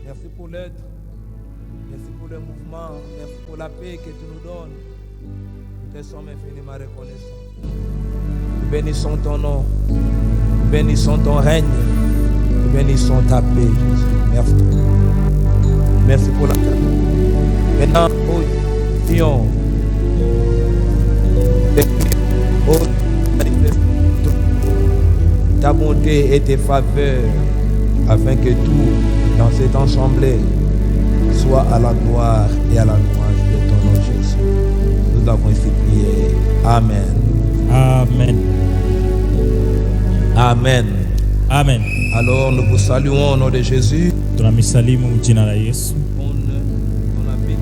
Merci pour l'aide. Merci pour le mouvement. Merci pour la paix que tu nous donnes. Nous te sommes infiniment reconnaissants. Nous bénissons ton nom. Nous bénissons ton règne. Nous bénissons ta paix, Jésus. Merci. Merci pour la paix. Maintenant, prions. Ta bonté et tes faveurs, afin que tout dans cette assemblée soit à la gloire et à la louange de ton nom, Jésus. Nous avons ainsi prié. Amen. Amen. Amen. Amen. Alors nous vous saluons au nom de Jésus. Tunamisalimu mjina la Yesu Bon appétit.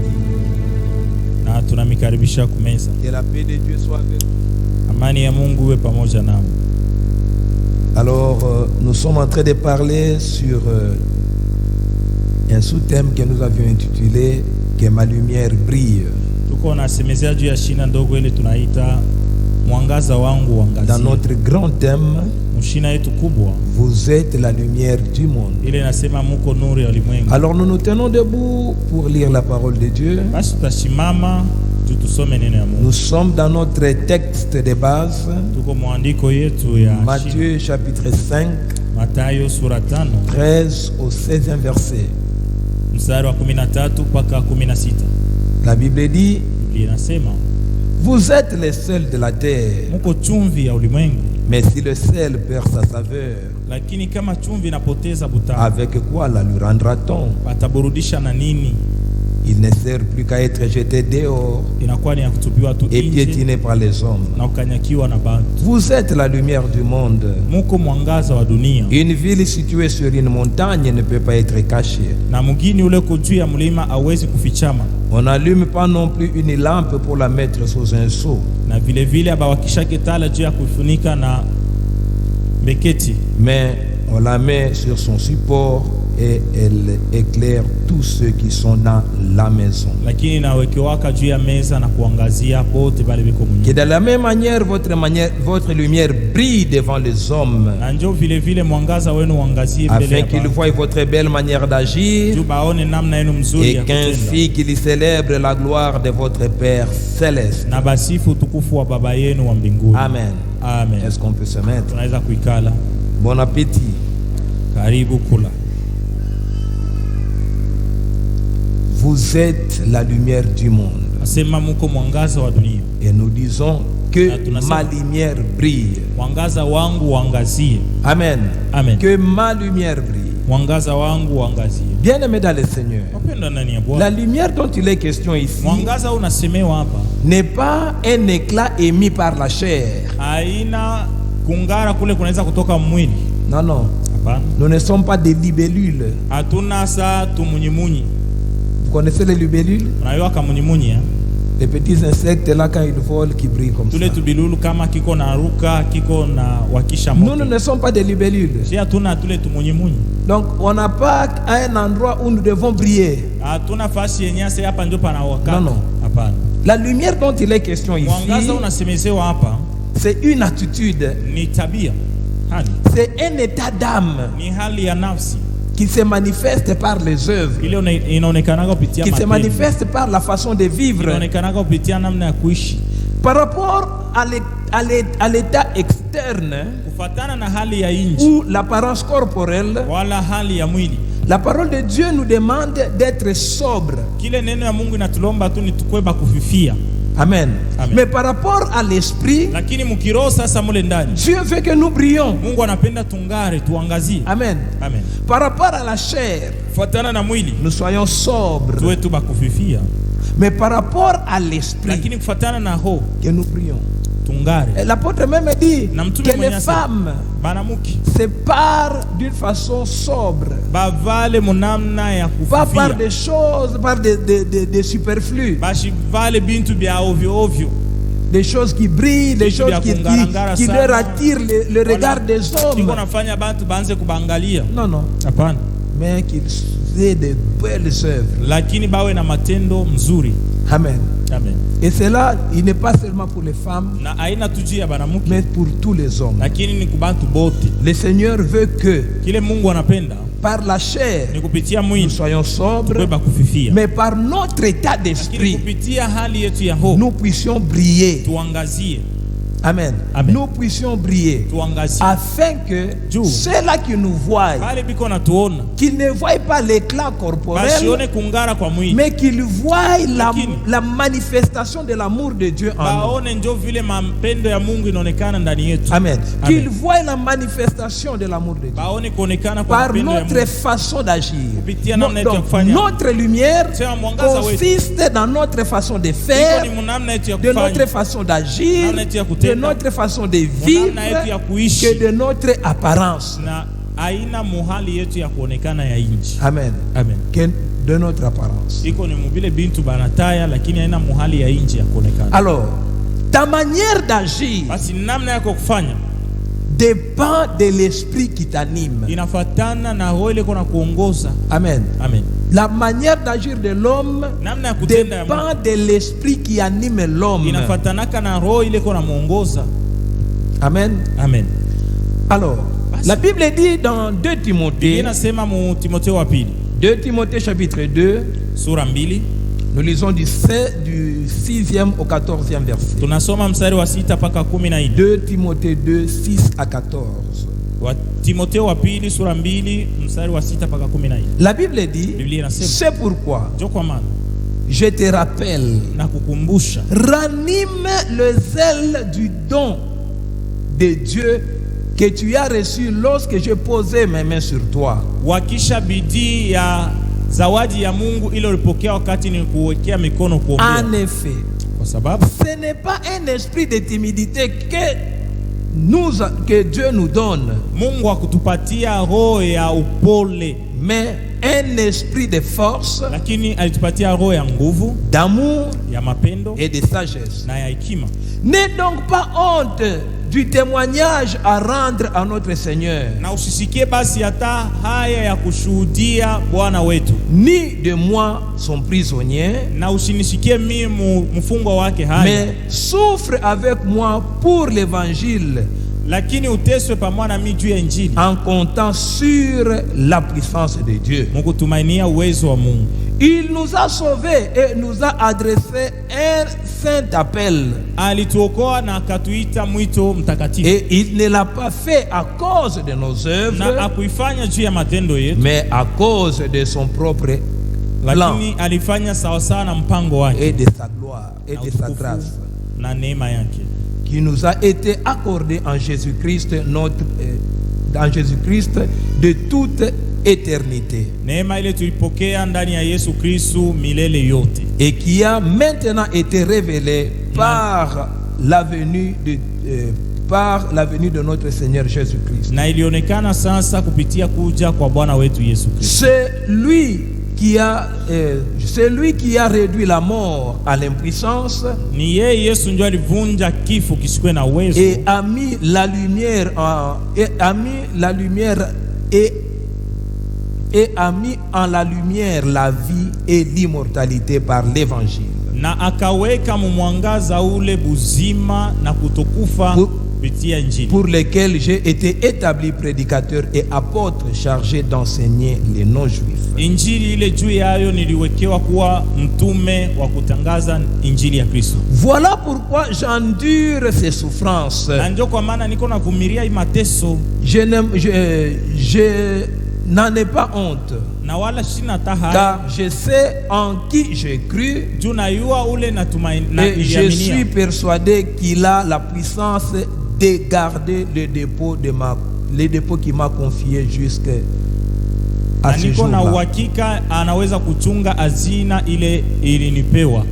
na tunamikaribisha kumeza. Que la paix de Dieu soit avec vous. Amani ya Mungu iwe pamoja nao. Alors nous sommes en train de parler sur un sous-thème que nous avions intitulé Que ma lumière brille. Tuko nasemezea juu ya shina ndogo ile tunaita mwangaza wangu Dans wangazie. notre grand thème, Mshina yetu kubwa vous êtes la lumière du monde. ile nasema muko nuru ya ulimwengu. Alors nous nous tenons debout pour lire la parole de Dieu. Basi tutashimama tusome neno ya Mungu. Nous sommes dans notre texte de base, Tuko mwandiko yetu ya Matthieu chapitre 5, Mathayo sura 5 13 au 16e verset. mstari wa 13 mpaka 16. La Bible dit, Biblia inasema vous êtes les sels de la terre, muko chumvi ya ulimwengu, mais si le sel perd sa saveur, lakini kama chumvi inapoteza butamu, avec quoi la lui rendra-t-on? ataburudisha na nini? Il ne sert plus qu'à être jeté dehors Inakuwa ni ya kutupiwa tu et nje piétiné par les hommes. na ukanyakiwa na bantu. Vous êtes la lumière du monde. Muko mwangaza wa dunia, Une ville située sur une montagne ne peut pas être cachée. na mugini ule uko juu ya mlima hawezi kufichama, On n'allume pas non plus une lampe pour la mettre sous un seau, na vile vile abawakishake tala juu ya kuifunika na beketi, mais on la met sur son support et elle éclaire tous ceux qui sont dans la maison. lakini nawekewaka juu ya meza na kuangazia bote bale biko Que mnyumba. de la même manière, votre lumière brille devant les hommes, Na njoo vile vile mwangaza wenu uangazie mbele afin ya qu'ils bantu, voient votre belle manière d'agir juu baone namna yenu mzuri et ya kutenda, qu'ainsi qu'ils célèbrent la gloire de votre Père céleste. na basifu utukufu wa baba yenu wa mbinguni. Amen. Amen. Est-ce qu'on peut se mettre? Tunaweza kuikala. Bon appétit. Karibu kula. Vous êtes la lumière du monde. Asema muko mwangaza wa dunia, Et nous disons que ma lumière brille. mwangaza wangu uangazie. Amen. Amen. Que ma lumière brille. Mwangaza wangu uangazie. Bien-aimés dans le Seigneur, Wapendwa ndani ya la Bwana, lumière dont il est question ici mwangaza unasemewa hapa n'est pas un éclat émis par la chair. haina kungara kule kunaweza kutoka mwili. Non, non. Hapana, Nous ne sommes pas des libellules. hatuna saa tumunyimunyi. Vous connaissez les libellules? Unaiwa kamunyimunyi eh? Les petits insectes là quand ils volent qui brillent comme ça. Tule tubilulu kama kiko na ruka kiko na wakisha Nous moto. ne sommes pas des libellules. Si hatuna tule tumunyimunyi. Donc on n'a pas un endroit où nous devons briller. Hatuna fasi yenye sasa hapa ndio pana wakati. Non, non. Hapana. La lumière dont il est question ici, Mwangaza unasemezewa hapa c'est une attitude, ni tabia. Hali. c'est un état d'âme Ni hali ya nafsi. qui se manifeste par les œuvres, Ile inaonekana kupitia qui se matendo. manifeste par la façon de vivre, Inaonekana kupitia namna ya kuishi. par rapport à l'état externe Kufatana na hali ya nje ou l'apparence corporelle. wala hali ya mwili. La parole de Dieu nous demande d'être sobre. Kile neno ya Mungu inatulomba tu ni tukweba kufifia. Amen. Amen. Mais par rapport à l'esprit, Lakini mkiroho sasa mule ndani, Dieu veut que nous brillions. Mungu anapenda tungare, tuangazie. Amen. Amen. Par rapport à la chair, Kufatana na mwili nous soyons sobres. tuwe tu bakufifia. Mais par rapport à l'esprit, Lakini kufatana na ho que nous prions. tungare. Et l'apôtre même dit Na mtume que les mwenye femmes banamuki se parlent d'une façon sobre. bavale munamna ya Pas par kufifia. des choses, par des superflus. Bashi vale bintu bya ovyo ovyo. Des choses qui brillent, des Vitu choses vya qui kungarangara leur sana. attirent le regard des Kiko hommes. nafanya bantu banze kubangalia. Non, non. Hapana. Mais qu'ils aient de belles œuvres. Lakini bawe na matendo mzuri. Amen. Amen. Et cela, il n'est pas seulement pour les femmes, Na aina tuji ya banamuki, mais pour tous les hommes. lakini ni kubantu bote. Le Seigneur veut que Kile Mungu anapenda par la chair, ni kupitia nous mwili soyons sobres, tubeba kufifia, mais par notre état lakini d'esprit, kupitia hali yetu ya roho nous puissions briller. tuangazie, Amen. Amen. Nous puissions briller tuangazie afin que Dieu. ceux-là qui nous voient, pale biko natuona qu'ils ne voient pas l'éclat corporel, basione kungara kwa mwili, mais qu'ils voient Lakini. la manifestation de l'amour de Dieu en nous. baone njo vile mapendo ya Mungu inaonekana ndani yetu. Amen. Amen. Qu'ils voient la manifestation de l'amour de Dieu Baone kuonekana kwa par mapendo ya notre Mungu façon d'agir. kupitia No- namna yetu ya donc, kufanya. notre lumière Sema mwangaza wetu consiste dans notre façon de iko faire, ni munamna yetu ya de notre kufanya, façon d'agir, namna yetu ya de kutenda, notre façon de munamna yetu ya vivre, kuishi que de notre apparence. na aina muhali yetu ya kuonekana ya inji. Amen. Amen. Que de notre apparence. Iko ni mubile bintu banataya, lakini aina muhali ya inji ya kuonekana. Alors, ta manière d'agir Basi namna yako kufanya dépend de l'esprit qui t'anime. inafatana na roho ile kuna kuongoza. Amen. Amen. La manière d'agir de l'homme Namna ya kutenda ya Mungu dépend de l'esprit qui anime l'homme. inafatanaka na roho ile kuna muongoza. Amen. Amen. Alors, la Bible dit dans 2 Timothée, Inasema mu Timotheo wa pili 2 Timothée chapitre 2, sura 2, nous lisons du 6e au 14e verset. tunasoma mstari wa 6 mpaka 14. 2 Timothée 2, 6 à 14. Wa Timotheo wa pili sura 2 mstari wa 6 mpaka 14. La Bible dit, Biblia inasema, c'est pourquoi ndio kwa maana je te rappelle, na kukumbusha ranime le zèle du don de Dieu que tu as reçu lorsque je posais mes mains sur toi. wakisha bidii ya zawadi ya Mungu ile ulipokea wakati nilikuwekea mikono kuombea. En effet, Kwa sababu ce n'est pas un esprit de timidité que Dieu nous donne, Mungu hakutupatia roho ya upole, mais un esprit de force, lakini alitupatia roho ya nguvu, d'amour ya mapendo et de sagesse. na ya hekima. N'aie donc pas honte du témoignage à rendre à notre Seigneur, Na usisikie basi hata haya ya kushuhudia Bwana wetu, ni de moi son prisonnier, na usinisikie mimi mfungwa wake haya, mais souffre avec moi pour l'évangile, lakini uteswe pamoja na mimi juu ya Injili, en comptant sur la puissance de Dieu. mkutumainia uwezo wa Mungu. Il nous a sauvés et nous a adressé un saint appel. Alituokoa na akatuita mwito mtakatifu, Et il ne l'a pas fait à cause de nos na œuvres, akuifanya juu ya matendo yetu, mais à cause de son propre plan lakini alifanya sawasawa na mpango wake et de sa gloire et na de sa utukufu grâce na neema yake, qui nous a été accordée en Jésus-Christ, dans Jésus-Christ de toute éternité, neema ile tulipokea ndani ya Yesu Kristo milele yote, et qui a maintenant été révélée par la venue de notre Seigneur Jésus-Christ. na ilionekana sasa kupitia kuja kwa Bwana wetu Yesu Kristo. C'est lui qui a réduit la mort à l'impuissance Ni yeye Yesu ndio alivunja kifo kisikwe na uwezo, et a mis la lumière en la lumière la vie et l'immortalité par l'évangile. na akaweka mumwangaza ule buzima na kutokufa kupitia Injili, Pour lesquels j'ai été établi prédicateur et apôtre chargé d'enseigner les non-juifs. Injili ile juu yayo niliwekewa kuwa mtume wa kutangaza Injili ya Kristo. Voilà pourquoi j'endure ces souffrances. Na ndio kwa maana niko navumilia hii mateso, Je n'en ai pas honte, na wala sina tahaya, car je sais en qui j'ai cru juu najua ule natumaini na et je suis niliaminia, persuadé qu'il a la puissance de garder le dépôt qui m'a confié jusqu'à na ce niko na jour-là. uhakika anaweza kuchunga hazina ile ilinipewa.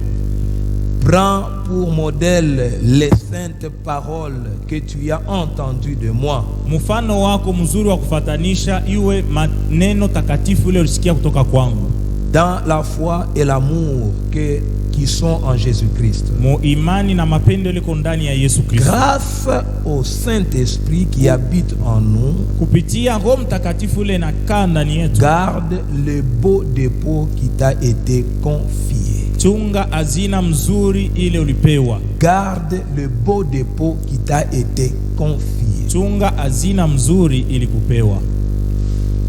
Prends pour modèle les saintes paroles que tu as entendues de moi. Mfano wako mzuri wa kufatanisha iwe maneno takatifu ile ulisikia kutoka kwangu, Dans la foi et l'amour qui sont en Jésus-Christ. mu imani na mapendo liko ndani ya Yesu Kristo, Grâce au Saint-Esprit qui habite en nous, kupitia Roho Mtakatifu ile nakaa ndani yetu. garde le beau dépôt qui t'a été confié. Chunga hazina mzuri ile ulipewa, Garde le beau dépôt qui t'a été confié. chunga hazina mzuri ili kupewa.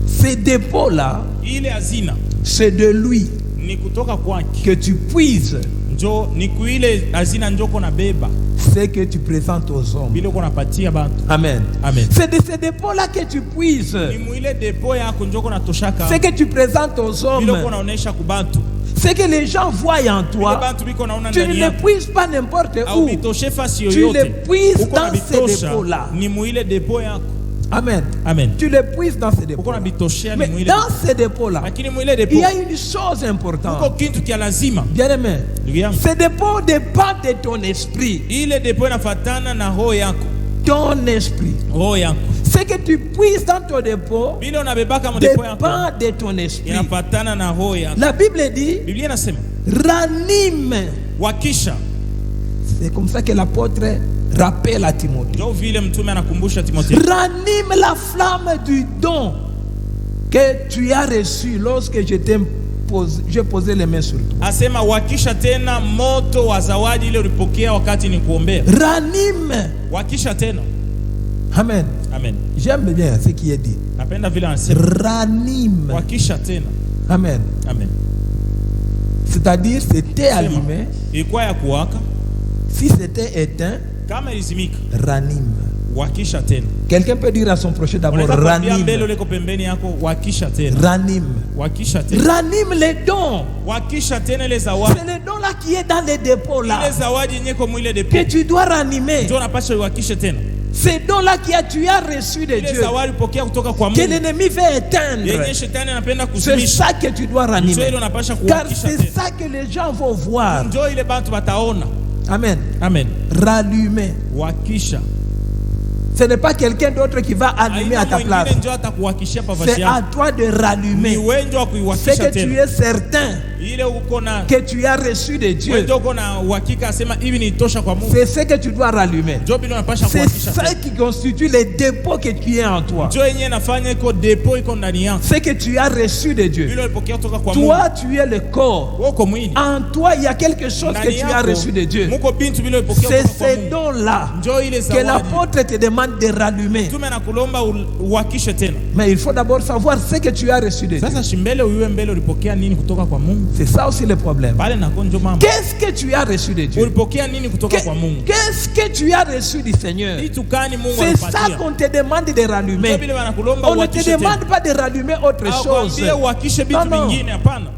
Ces dépôts-là, ile hazina c'est de lui ni kutoka kwake, que tu puises njo ni kuile hazina njo kona beba ce que tu présentes aux hommes. bila kona patia bantu. Amen. Amen. C'est de ces dépôts-là que tu puises Ni muile depo yako njo kona toshaka ce que tu présentes aux hommes. bila kona onesha kubantu Ce que les gens voient en bila toi, bantu biko naona tu ne ndani le yako puises pas n'importe au où. bitoshe fasi Tu yoyote, le puises uko na dans ces bitosha dépôts-là. ni muile depo yako. Amen. Amen. Tu le puises dans ces Uko dépôts. na bitoshea ni Mais muile dans ces dépôts-là, lakini muile depo il y a une chose uko importante. kintu kia lazima. Bien aimé, Ndugu yangu, ces dépôts dépendent de ton esprit. ile depo inafatana na roho yako, Ton esprit. roho yako Ce que tu puisses dans ton dépôt bila unabebaka mdepo yako dépend de ton esprit. inafatana na roho yako. La Bible dit, Biblia inasema ranime. wakisha, C'est comme ça que l'apôtre rappelle à Timothée. ndio vile mtume anakumbusha Timotheo, Ranime la flamme du don que tu as reçu lorsque j'ai posé les mains sur toi. asema wakisha tena moto wa zawadi ile ulipokea wakati ni kuombea. Ranime. Wakisha tena. Amen. Amen. J'aime bien ce qui est dit. Napenda vile anasema Ranime. wakisha tena. Amen. Amen. C'est-à-dire, c'était Sema, allumé. ilikuwa ya kuwaka, Si c'était éteint, kama ilizimika, ranime. wakisha tena. Quelqu'un peut dire à son prochain d'abord, Unaweza kuambia mbele ranime. uliko pembeni yako, wakisha tena. Ranime. Wakisha tena. Ranime les dons. Wakisha tena ile zawadi. C'est le don là qui est dans les dépôts Ile là. zawadi yenye kwa mwile depo. Que tu dois ranimer. Ndio unapaswa wakisha tena. C'est don là tu as reçu de Ile Dieu. zawadi pokea kutoka kwa Que Mungu. l'ennemi veut éteindre. Yenye shetani anapenda C'est kuzimisha. ça que tu dois Ndio ranimer. ile unapaswa Car kuwakisha c'est tena. ça que les gens vont voir. Ndio ile bantu bataona. Amen. Amen. Rallumer. Wakisha. Ce n'est pas quelqu'un d'autre qui va allumer à ta place. Mwingine ndio atakuwakishia pavazi C'est à yako. toi de Ni rallumer. wewe ndio C'est kuiwakisha que tu tena. es certain Ile uko na que tu as reçu de wewe Dieu. ndio uko na uhakika asema hivi ni tosha kwa Mungu. C'est ce que tu dois rallumer. Ndio bila unapasha C'est kuwakisha ça tena. qui constitue les dépôts que tu as en toi. Ndio yenyewe nafanya iko depo iko ndani yako. Ce que tu as reçu de Dieu. Bila ulipokea kutoka kwa Mungu. Toi, tu es le corps. Wewe uko mwili. En toi, il y a quelque chose que Ndani tu as yako, reçu de Dieu. Muko bintu bila ulipokea C'est kutoka kwa ces Mungu. dons-là Ndio ile que zawadi. l'apôtre te demande de rallumer. Tume nakulomba uwakishe tena. Mais il faut d'abord savoir ce que tu as reçu de Dieu. Sasa shimbele uiwe mbele ulipokea nini kutoka kwa Mungu? C'est ça aussi le problème. Pale na konjo mama. Qu'est-ce que tu as reçu de Dieu? Ulipokea nini kutoka kwa Mungu? Qu'est-ce que tu as reçu du Seigneur? Kitu gani Mungu C'est ça alipatia? qu'on te demande de Ndio rallumer. vile wanakulomba On ne te uwakishe tena. demande pas de rallumer autre chose. Akwambie uwakishe vitu Non, non. vingine, hapana.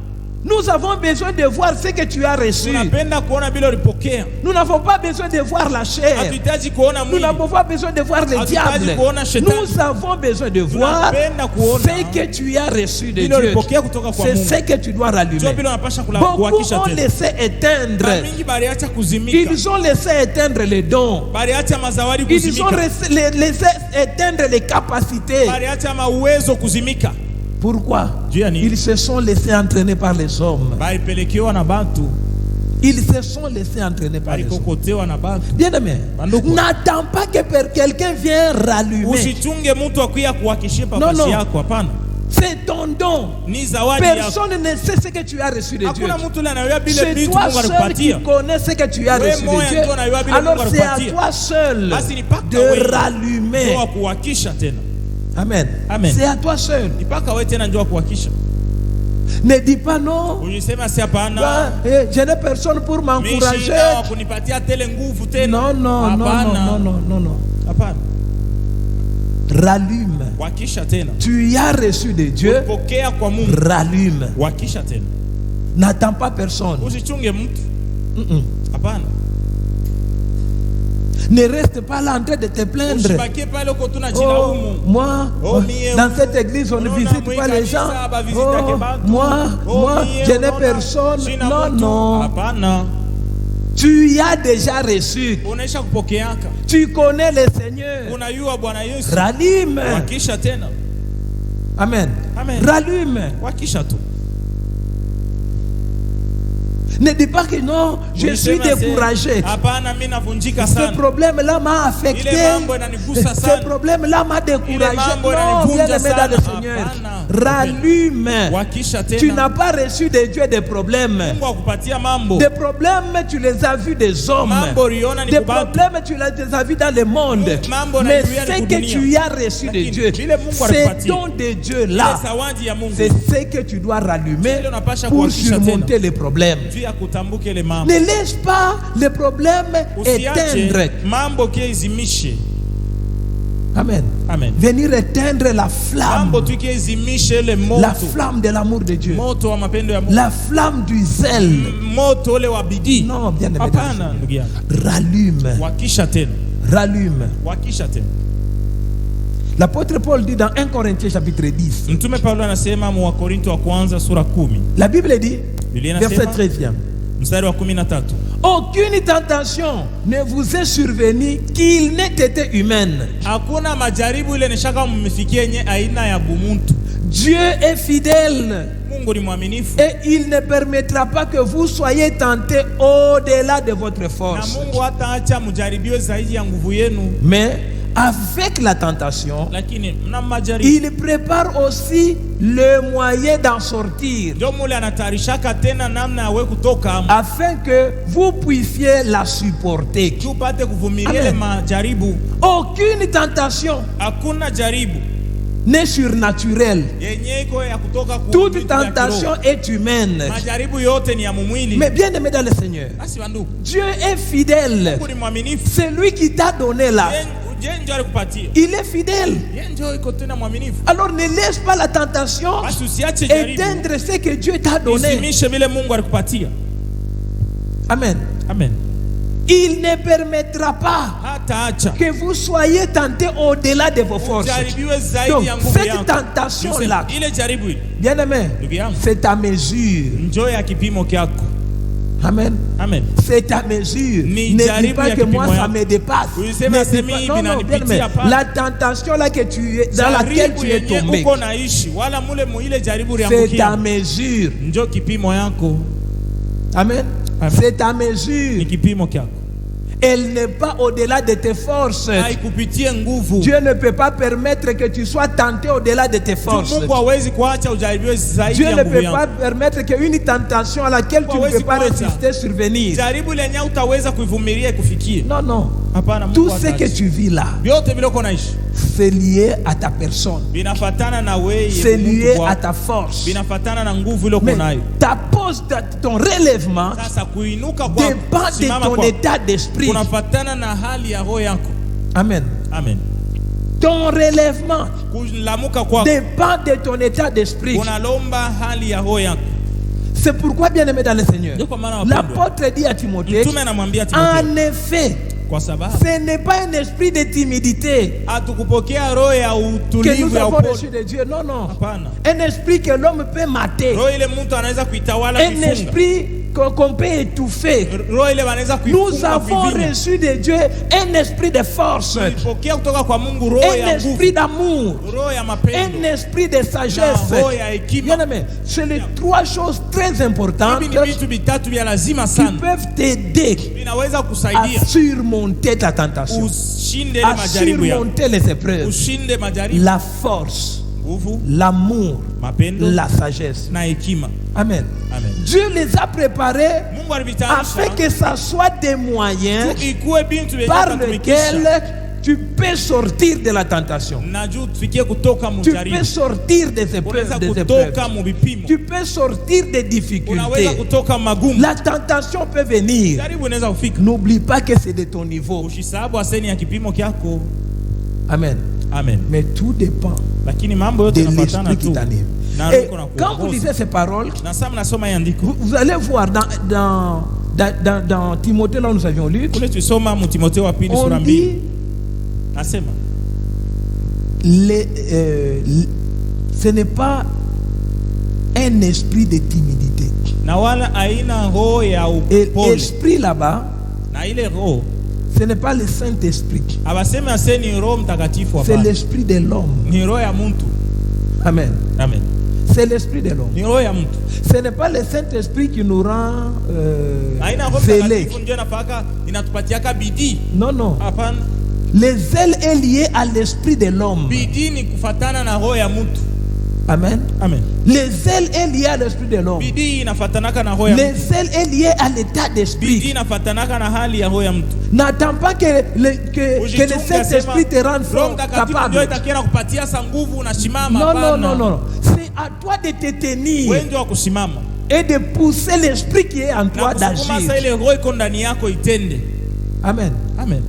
Nous avons besoin de voir ce que tu as reçu. Tunapenda kuona bila ulipokea. Nous n'avons pas besoin de voir la chair. Hatuhitaji kuona Nous mwili. n'avons pas besoin de voir le Hatuhitaji diable. kuona shetani. Nous avons besoin de voir Tunapenda kuona ce que tu as reçu de bila Dieu. ulipokea kutoka kwa C'est Mungu. ce que tu dois Ndio rallumer. bila unapasha Beaucoup kuwakisha ont tena. laissé Na éteindre. mingi baliacha kuzimika. Ils ont laissé éteindre les dons. Baliacha mazawadi Ils ont kuzimika. laissé éteindre les capacités. Baliacha mauwezo kuzimika. Pourquoi? Juu ya nini? Ils se sont laissés entraîner par les hommes. Balipelekewa na bantu. Ils se sont laissés entraîner par les hommes. Balikokotewa na bantu. Bien aimé, Banduku. n'attends pas que quelqu'un vienne rallumer. Usichunge mtu akuya kuwakishia Non, pavazi non. yako, hapana. C'est ton don. Ni zawadi yako. Personne ne sait ce que tu as reçu de Dieu. Hakuna mtu ule anayua bile C'est vitu toi Mungu seul qui alikupatia. connais ce que tu as Wewe reçu moya de Dieu. ndio unayua vile Alors Mungu c'est à alikupatia. toi seul Basi ni paka de wewe rallumer. ndio wa kuwakisha tena. Amen. Amen. C'est à toi seul. Ni paka wewe tena ndio wa kuwakisha. Ne dis pas non. Unisema si hapana. Je n'ai personne pour Mimi m'encourager. sina wa kunipatia tele nguvu tena. Non, non, non, Hapana. non, non, non, non. Hapana. Rallume. Wakisha tena. Tu as reçu de Dieu. Pokea kwa Mungu. Rallume. Wakisha tena. N'attends pas personne. Usichunge mtu. Hapana. Ne reste pas là en train de te plaindre. Usibakie pale uko Oh, tunajilaumu. moi, Oh, mie, dans cette église, on ne unaona visite mwe pas les gens. kanisa, ba visite Oh, yake batu. moi, mie, je n'ai unaona, personne. sina Non, mtu. non. Hapana. Tu as déjà reçu. Unaisha kupokeaka. Tu connais le Seigneur. Unayua Bwana Yesu. Rallume. Wakisha tena. Amen. Amen. Rallume. Wakisha tu. Ne dis pas que non, je suis découragé. Ce problème-là m'a affecté. Ce problème-là m'a découragé. Non, bien-aimé dans le Seigneur. Rallume. Tu n'as pas reçu de Dieu des problèmes. Des problèmes, tu les as vus des hommes. Des problèmes, tu les as vus dans le monde. Mais ce que tu as reçu de Dieu, c'est don de Dieu là. C'est ce que tu dois rallumer pour surmonter les problèmes. Ne laisse pas les problèmes éteindre. Amen. Amen. Venir éteindre la flamme. La flamme de l'amour de Dieu. La flamme du zèle. Non, bien aimé. Rallume. Rallume. L'apôtre Paul dit dans 1 Corinthiens chapitre 10. La Bible dit, verset 13. Aucune tentation ne vous est survenue qu'il n'ait été humaine. Dieu est fidèle et il ne permettra pas que vous soyez tentés au-delà de votre force. Mais avec la tentation, il prépare aussi le moyen d'en sortir, afin que vous puissiez la supporter. Amen. Aucune tentation n'est surnaturelle. Toute tentation est humaine. Mais bien aimé dans le Seigneur, Dieu est fidèle. C'est lui qui t'a donné là. Il est fidèle. Alors ne laisse pas la tentation éteindre ce que Dieu t'a donné. Amen. Amen. Il ne permettra pas que vous soyez tentés au-delà de vos forces. Donc cette tentation-là, bien aimé, c'est ta mesure. Amen. Amen. C'est ta mesure. Ne dis pas que moi ça me dépasse. Non, non, bien aimé. La tentation là que tu es, dans laquelle tu es tombé, c'est ta mesure. Amen. C'est ta mesure. Elle n'est pas au-delà de tes forces. Dieu ne peut pas permettre que tu sois tenté au-delà de tes forces. Dieu ne peut pas permettre qu'une tentation à laquelle tu ne peux pas résister survenir. Non, non. Tout ce que tu vis là, c'est lié à ta personne. C'est lié à ta force. Mais ta pose, ton relèvement dépend de ton état d'esprit. Amen. Amen. Ton relèvement dépend de ton état d'esprit. C'est pourquoi, bien aimé dans le Seigneur, l'apôtre dit à Timothée, en effet, ce n'est pas un esprit de timidité que nous avons reçu de Dieu. Non, non. Un esprit que l'homme peut mater. Un esprit qu'on peut étouffer. Nous avons reçu de Dieu un esprit de force, un esprit d'amour, un esprit de sagesse. Bien aimé, c'est les trois choses très importantes qui peuvent t'aider à surmonter ta tentation, à surmonter les épreuves. La force, l'amour, la sagesse. Amen. Amen. Dieu les a préparés afin que ça soit des moyens par lesquels tu peux sortir de la tentation. Tu peux sortir des épreuves. Tu peux sortir des difficultés. La tentation peut venir. N'oublie pas que c'est de ton niveau. Amen. Amen. Mais tout dépend de l'esprit qui t'anime. Et quand vous lisez ces paroles, vous allez voir dans Timothée, là où nous avions lu, on dit ce n'est pas un esprit de timidité. Et l'esprit là-bas, ce n'est pas le Saint-Esprit. C'est l'esprit de l'homme. Amen. Amen. C'est l'esprit de l'homme. ni roho ya mtu. Ce n'est pas le Saint-Esprit qui nous rend Haina Roho zélés. Mtakatifu ndio inafaka inatupatiaka bidii. Non, non. Hapana. Le zèle est lié à l'esprit de l'homme. Bidii ni kufatana na roho ya mtu. Amen. Amen. Le zèle est lié à l'esprit de l'homme. Bidii inafatanaka na roho ya Le mtu. zèle est lié à l'état Bidii d'esprit. inafatanaka na hali ya roho ya mtu. N'attends pas que le Saint-Esprit te rende Roho Mtakatifu ndio capable. itakienda kupatia sa nguvu unasimama. Non, non, Hapana. non, non. C'est à toi de te tenir Wewe ndio wa kusimama. et de pousser l'esprit qui est en toi Na kusukuma d'agir. sa ile roho iko ndani yako itende. Amen. Amen.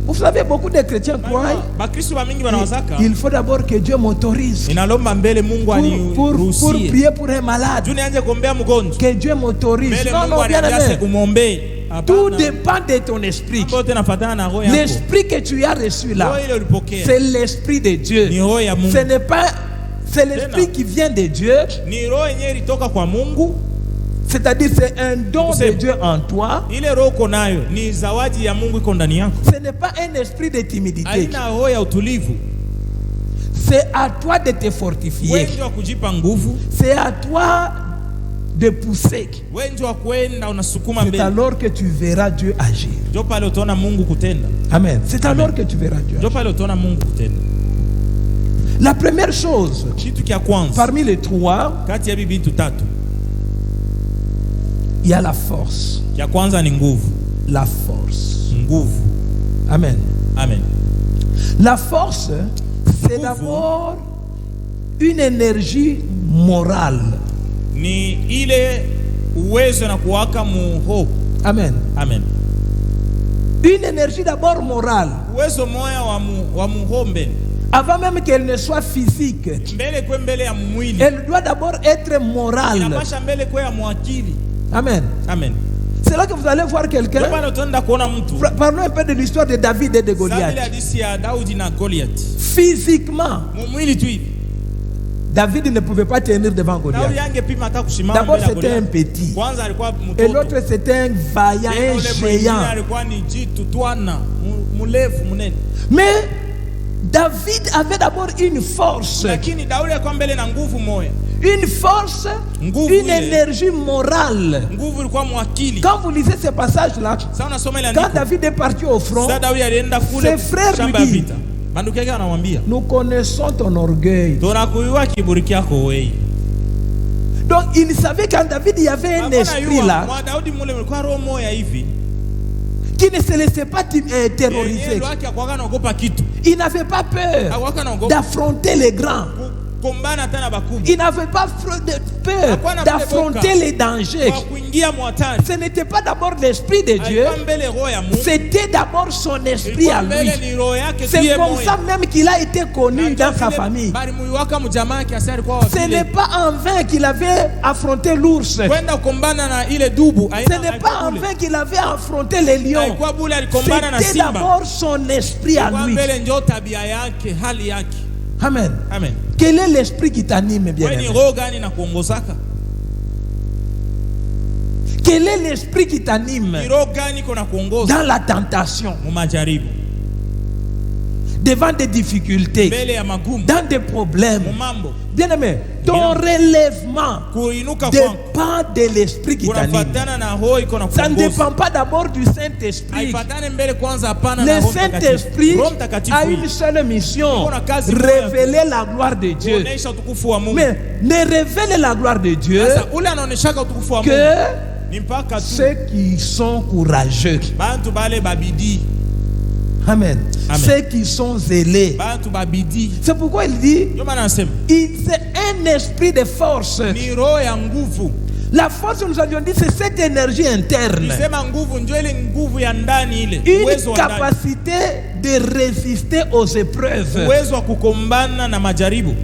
Vous savez, beaucoup de chrétiens croient Bakristo wa mingi wanawazaka. il faut d'abord que Dieu m'autorise Inalomba mbele Mungu pour aniruhusie. prier pour un malade. Juu nianze kuombea mgonjwa. Que Dieu m'autorise. Mbele Non, Mungu non, bien aniambia aimé. umwombee. Tout Hapana. dépend de ton esprit. Mambo yote yanafatana na roho yako. L'esprit que tu as reçu là, Roho ile ulipokea. c'est l'esprit de Dieu. Ni roho ya Mungu. Ce n'est pas, c'est l'esprit Tena. qui vient de Dieu. Ni roho yenyewe ilitoka kwa Mungu. C'est-à-dire, c'est un don de Dieu en toi. Ile roho uko nayo ni zawadi ya Mungu iko ndani yako. Ce n'est pas un esprit de timidité. Haina roho ya utulivu. C'est à toi de te fortifier. Wewe ndio wa kujipa nguvu. C'est à toi de pousser. Wewe ndio wa kwenda unasukuma C'est mbele. alors que tu verras Dieu agir. Ndio pale utaona Mungu kutenda. Amen. C'est Amen. alors que tu verras Dieu Ndio agir. pale utaona Mungu kutenda. La première chose, Kitu kia kwanza parmi les trois, kati ya bibi vitu tatu. il y a la force. Kia kwanza ni nguvu. La force. Nguvu. Amen. Amen. La force, c'est d'abord une énergie morale. Ni ile uwezo na kuwaka muho. Amen. Amen. Une énergie d'abord morale. Uwezo moya wa muhombe. Avant même qu'elle ne soit physique, Mbele kwe mbele ya mwili. elle doit d'abord être morale. Inapasha mbele kwe ya mwakili. Amen. Amen. C'est là que vous allez voir quelqu'un. Ndio pale utaenda kuona mtu. Parlons un peu de l'histoire de David et de Sawa ile Goliath. hadithi ya Daudi na Goliath. Physiquement, Mwili tu hivi. David ne pouvait pas tenir devant Daudi Goliath. angepima hata kusimama D'abord, mbele ya c'était un Goliath. petit. Kwanza alikuwa mtoto. Et l'autre, c'était un vaillant, Tena un ule mwingine géant. alikuwa ni jitu twana, mrefu mnene. Mais David avait d'abord une force. Lakini Daudi alikuwa mbele na nguvu moja. Une force, Nguvu une ile. énergie morale. Nguvu ilikuwa mwakili. Quand vous lisez ce passage-là, Sasa unasoma ile quand andiko. David est parti au front, Sasa Daudi alienda kule ses frères shamba lui ya disent, vita. Banduki yake anamwambia, nous connaissons ton orgueil. "Tunakujua kiburi kyako wewe." Donc il savait qu'en David il y avait un esprit là Mwa Daudi mule mlikuwa roho moja hivi. qui ne se laissait pas Yeye terroriser. ndio yake akwaga naogopa kitu. Il n'avait pas peur Akwaga naogopa d'affronter les grands. kukombana tena bakubwa. Il n'avait pas peur d'affronter les dangers. Kwa kuingia mwatani. Ce n'était pas d'abord l'esprit de Dieu, Alikuwa mbele roho ya Mungu. c'était d'abord son esprit à Ilikuwa lui. mbele ni roho yake C'est siye comme moja. ça même qu'il a été connu dans sa famille. Bali muiwaka mjamaa kiasi alikuwa Ce n'est wafile. pas en vain qu'il avait affronté l'ours. Kwenda kukombana na ile dubu. Ce n'est pas en vain qu'il avait affronté les lions. Alikuwa bule alikombana na C'était simba. d'abord son esprit à Alikuwa lui. mbele ndio tabia yake, hali yake. Amen. Amen. Quel est l'esprit qui t'anime, bien Wewe ni aimé? roho gani na kuongozaka? Quel est l'esprit qui t'anime Ni roho gani iko na kuongoza dans la tentation, mu majaribu? devant des difficultés, Mbele ya magumu, dans des problèmes? mu mambo. Bien aimé, ton Bien. relèvement Kuinuka kwangu dépend de l'esprit qui t'anime. kunafatana na roho iko na Ça ne kuongoza. dépend pas d'abord du Saint-Esprit. Haifatane mbele kwanza, hapana na Le Roho Mtakatifu. Saint-Esprit Roho a Mtakatifu une seule mission, Kuna kazi moja. révéler la gloire de Dieu. kuonesha utukufu wa Mungu. Mais ne révèle la gloire de Dieu Sasa ule anaoneshaka utukufu wa Mungu que ni mpaka tu ceux qui sont courageux. bantu bale babidi, Amen. Amen. Ceux qui sont zélés. bantu babidi. C'est pourquoi il dit, Ndio maana nasema c'est un esprit de force. ni roho ya nguvu. La force, nous avions dit, c'est cette énergie interne. Nisema nguvu ndio ile nguvu ya ndani ile. Une Uwezo wa ndani. capacité de résister aux épreuves. Uwezo wa kukombana na majaribu.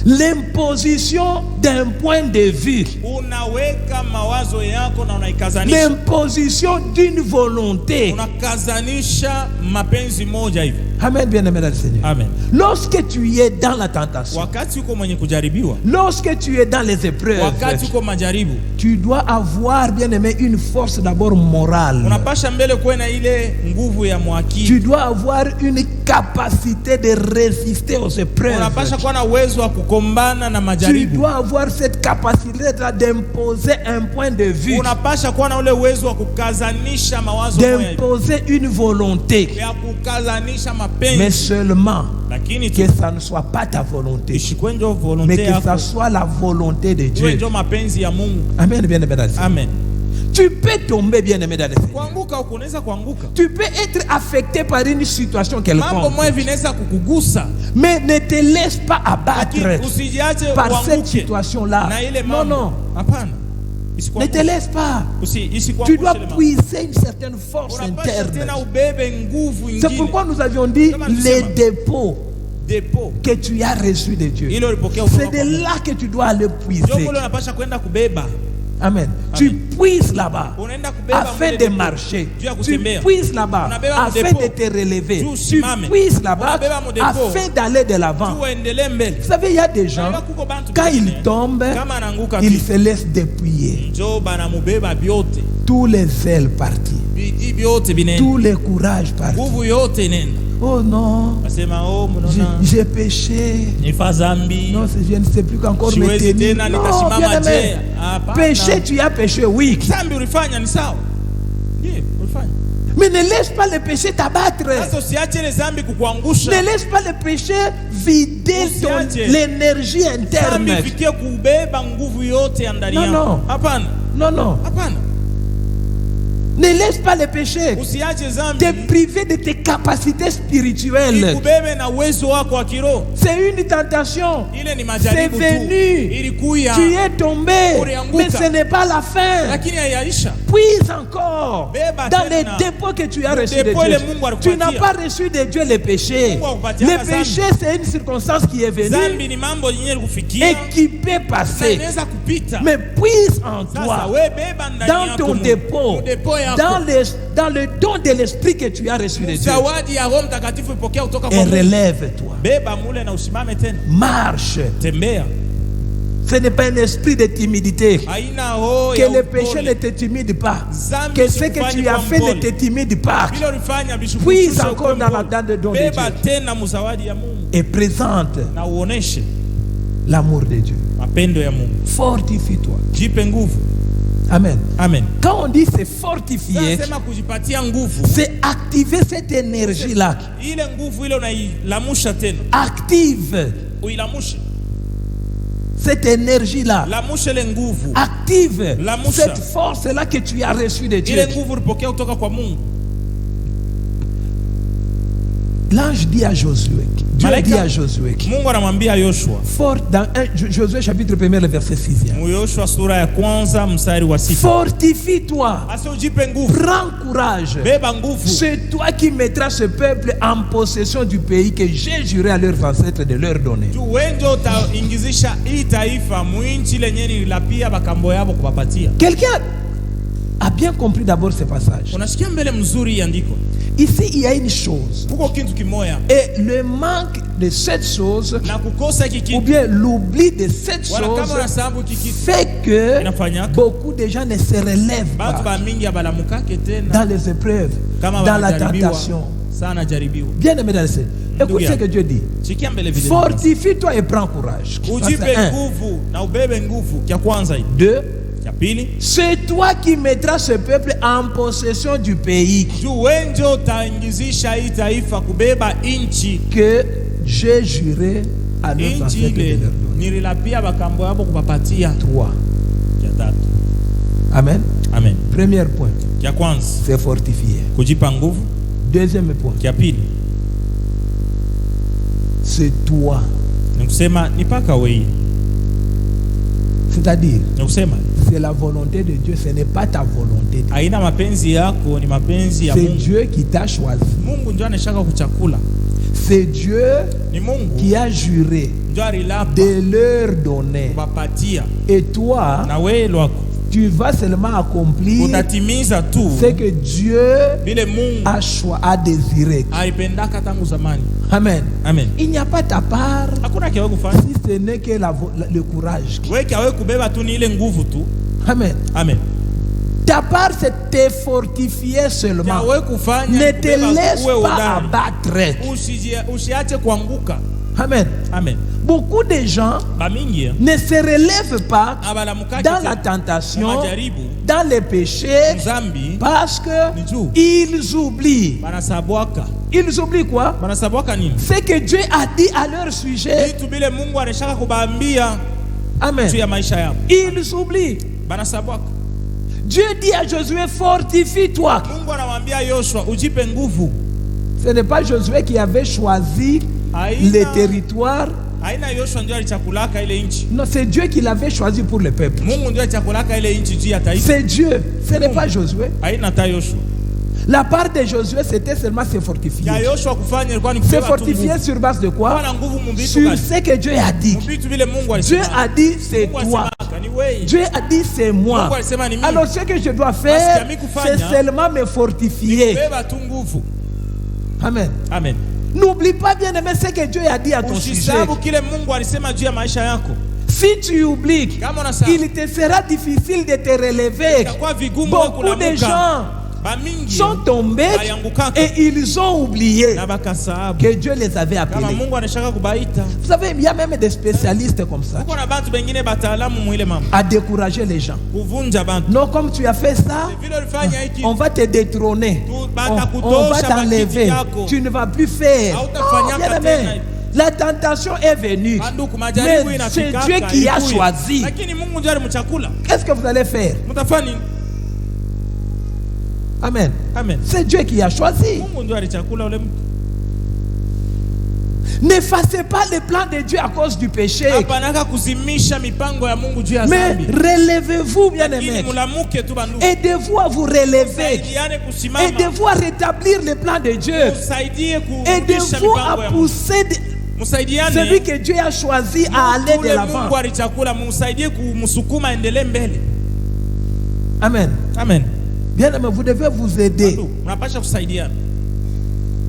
L'imposition d'un point de vue. Unaweka mawazo yako na unaikazanisha. L'imposition d'une volonté. Unakazanisha mapenzi moja hivi. Amen, bien-aimé dans le Seigneur. Amen. Lorsque tu es dans la tentation, Wakati uko mwenye kujaribiwa, lorsque tu es dans les épreuves, wakati uko majaribu, tu dois avoir, bien-aimé, une force d'abord morale. unapasha mbele kuwe na ile nguvu ya mwakili. Tu dois avoir une capacité de résister aux épreuves. Unapasha kuwa na uwezo wa kukombana na Tu majaribu. dois avoir cette capacité d'imposer un point de vue, Unapasha kuwa na ule uwezo wa kukazanisha mawazo moja, d'imposer une volonté, ya kukazanisha mais mapenzi, seulement lakini que ça ne soit pas ta volonté, ishikwe njo mais volonté que yako, ça soit la volonté de iwe Dieu. njo mapenzi ya Mungu. Amen, bien aimé dans le Seigneur. Amen. Tu peux tomber, bien aimé dans le Seigneur. Kuanguka huko unaweza kuanguka. Tu peux être affecté par une situation Mambo quelconque, moja vinaweza kukugusa, mais ne te laisse pas abattre lakini usijiache par cette uanguke situation-là. na ile Non, mambo. non, Hapana. ne Isikuanguke. te laisse pas. Tu Isikuangushe dois ile mambo. puiser une certaine force Unapasha interne. tena ubebe nguvu C'est ingine. pourquoi nous avions dit Kama les tulisema. dépôts Depo. que tu as reçus de Dieu. Ile ulipokea C'est kutoka kwa de Mungu. là que tu dois aller Ndio puiser. kule unapasha kwenda kubeba. Amen. Tu puises là-bas Unaenda kubeba afin mle de depo. marcher. Juu ya Tu kutembea. puises là-bas Unabeba mu afin depo. de te relever. Juu Tu usimame. puises là-bas Unabeba mu depo. afin d'aller de l'avant. Tu uendelee mbele. Vous savez, il y a des gens, Unajua kuko bantu quand bengine, ils tombent, kama anaanguka ils tu, se laissent dépouiller. njoo banamubeba vyote. Tous les ailes partis. Bidii vyote binaenda. Tous les courages partis. Nguvu yote inaenda. Oh non, Basema mnaona j'ai péché. nifa zambi. Non, je ne sais plus encore me Siwezi tenir. tena Non, nitasimama bien aimé. je. Hapana. Péché, tu as péché, oui. Zambi ulifanya ni sawa. Ndiyo, ulifanya. Mais ne laisse pas le péché t'abattre. Sasa usiache ile zambi kukuangusha. Ne laisse pas le péché vider Usiache. l'énergie Zambi interne. ifikie kubeba nguvu yote ya ndani No, yako. no. Hapana. Non, non. Hapana. Ne laisse pas le péché Usiache zambi te priver de tes capacités spirituelles. ikubebe na uwezo wako wa kiroho. C'est une tentation. Ile ni C'est majaribu tu. venu. Ilikuya. Tu es tombé. Ulianguka. Mais ce n'est pas la fin. Lakini haiyaisha. Puise encore Beba dans les tena. dépôts que tu as reçus de Dépôt Dieu. ile Mungu alikupatia. Tu n'as pas reçu de Dieu le péché. Mungu akupatia Le zambi. péché, c'est une circonstance qui est venue Zambi ni mambo yenye kufikia. et qui peut Na passer. inaweza kupita. Mais puise en Sasa toi, wewe beba ndani dans yako ton Mungu. dépôt, Mu dépôt yako. dans le don de l'esprit que tu as reçu de Dieu. Zawadi ya Roho Mtakatifu ipokea kutoka Et kwa Mungu. relève-toi. Beba mule na usimame tena. Marche. Tembea. Ce n'est pas un esprit de timidité. Haina roho Que ya le péché upole. ne te timide pas. Zambi Que ce que isikufanye tu as kuwa fait ne mpole. te timide pas. Vile ulifanya Puise vishukushushe encore uko dans la mpole. dent de don de Beba Dieu. tena muzawadi ya Mungu Et présente na uoneshe l'amour de Dieu. mapendo ya Mungu. Fortifie-toi. Jipe nguvu. Amen. Amen. Quand on dit c'est fortifier, Sema kujipatia nguvu. c'est activer cette énergie-là. Ile nguvu ile unailamusha tena. Active Uilamushe. cette énergie-là. Lamusha ile nguvu. Active Lamusha. cette force-là que tu as reçue de Dieu. Ile nguvu ulipokea kutoka kwa Mungu. L'ange dit à Josué, Dieu Malaika- dit à Josué, Mungu anamwambia Yoshua. fort dans Josué chapitre 1 le verset 6. Mu Yoshua sura ya kwanza mstari wa 6. Fortifie-toi, Asa ujipe nguvu. prends courage. Beba nguvu. C'est toi qui mettras ce peuple en possession du pays que j'ai juré à leurs ancêtres de leur donner. Tu wenjo utaingizisha hii taifa muinchi lenye nililapia bakambo yabo kuwapatia. Quelqu'un a bien compris d'abord ce passage. Unasikia mbele mzuri hii andiko. Ici, il y a une chose. Kuko kitu kimoya. Et le manque de cette chose, Na kukosa hiki ou kitu. bien l'oubli de cette Wala kama chose, unasababu hiki kitu. fait que Inafanyaka. beaucoup de gens ne se relèvent Batu pas ba mingi abalamukake tena. dans les épreuves, Kama dans la wanajaribiwa. tentation. Sana jaribiwa. Bien aimé dans le Seigneur. Écoute Ndugu ce que Dieu dit. Sikia mbele vile. Fortifie-toi et prends courage. Ça, Ujipe c'est un. nguvu na ubebe nguvu. Kia kwanza hii. Deux, Kia pili. c'est toi qui mettras ce peuple en possession du pays Juu wenjo utaingizisha hii taifa kubeba inchi. que j'ai juré à nos Inchi ancêtres de ile leur donner. nililapia bakambo yabo kupapatia. Trois. Kia tatu. Amen. Amen. Premier point, Kia kwanza c'est fortifier. kujipa nguvu. Deuxième point, Kia pili c'est toi. ni kusema ni paka wewe. C'est-à-dire, Ni kusema c'est la volonté de Dieu, ce n'est pas ta volonté. haina mapenzi yako, ni mapenzi ya C'est Mungu. Dieu qui t'a choisi. Mungu ndio anashaka kuchakula. C'est Dieu Ni Mungu qui a juré ndio alilapa de leur donner. kupapatia. Et toi, Na wewe lwako tu vas seulement accomplir utatimiza tu ce que Dieu vile Mungu a désiré. alipendaka tangu zamani. Amen. Amen. Il n'y a pas ta part Hakuna kiawe kufanya. si ce n'est que le courage. Wewe kiawe kubeba tu ni ile nguvu tu. Amen. Amen. Ta part, c'est te fortifier seulement. Yawe kufanya Ne te kubeba laisse uwe pas hodari. abattre. Usiache kuanguka. Amen. Amen. Beaucoup de gens Bamingi ne se relèvent pas abalamukaki dans te la tentation, mumajaribu, dans les péchés, mzambi, parce que Niju. ils oublient. banasabwaka. Ils oublient quoi? Banasabwaka nini? Ce que Dieu a dit à leur sujet. Vitu bile Mungu alishaka kubaambia Amen. juu ya maisha yao. Ils oublient. Banasabwaka. Dieu dit à Josué, fortifie-toi. Mungu anamwambia Yoshua ujipe nguvu. Ce n'est pas Josué qui avait choisi les territoires. Haina Yoshua ndio alichakulaka ile nchi. Non, c'est Dieu qui l'avait choisi pour le peuple. Mungu ndio alichakulaka ile nchi juu ya taifa. C'est Dieu, ce n'est pas Josué. Haina ta Yoshua. La part de Josué, c'était seulement se fortifier. Ya Yoshua kufanya ilikuwa ni Se kubeba tu fortifier nguvu. sur base de quoi? Kuwa na nguvu mumbitu Sur gani? ce que Dieu a dit. Mumbitu vile Mungu Dieu alisema. a dit, c'est Mungu toi. alisemaka, ni wewe. Dieu a dit, c'est moi. Mungu alisema ni mimi. Alors ce que je dois Basi faire, kami kufanya, c'est seulement me fortifier. Beba tu nguvu. Amen. Amen. N'oublie pas bien aimer ce que Dieu a dit à ton sujet. Usisabu kile Mungu alisema juu ya maisha yako. Si tu oublies, Kama unasahau, il te sera difficile de te relever. itakuwa vigumu Beaucoup de kulamuka. gens Bamingi sont tombés bayangukaka et ils ont oublié na bakasahabu. que Dieu les avait Kama appelés. Mungu anashaka kubaita. Vous savez, il y a même des spécialistes comme ça Kuko na bantu bengine bataalamu mwile mama. à décourager les gens. Kuvunja bantu. Non, comme tu as fait ça, Vile ulifanya hiki. on va te détrôner. On va t'enlever. Tu ne vas plus faire. Non, bien aimé. La tentation est venue. Banduku majaribu Mais c'est inafikaka. Dieu qui a ikuye. choisi. Lakini Mungu ndiye alimchakula. Qu'est-ce que vous allez faire? Mtafanya nini? Amen. Amen. C'est Dieu qui a choisi. Mungu ndiye alichakula ule mtu. N'effacez pas les plans de Dieu à cause du péché. Hapanaka kuzimisha mipango ya Mungu juu ya Mais dhambi. relevez-vous, bien Lakini aimés. mulamuke tu banduku. Aidez-vous à vous relever. Saidiane kusimama. Aidez-vous à rétablir les plans de Dieu. Musaidie kurudisha Aidez-vous mipango ya à Mungu. pousser Musaidiane. celui que Dieu a choisi à aller de Ule l'avant. Mungu alichakula, musaidie kumsukuma endelee mbele. Amen. Amen. Bien aimé, vous devez vous aider. Unapasha kusaidiana.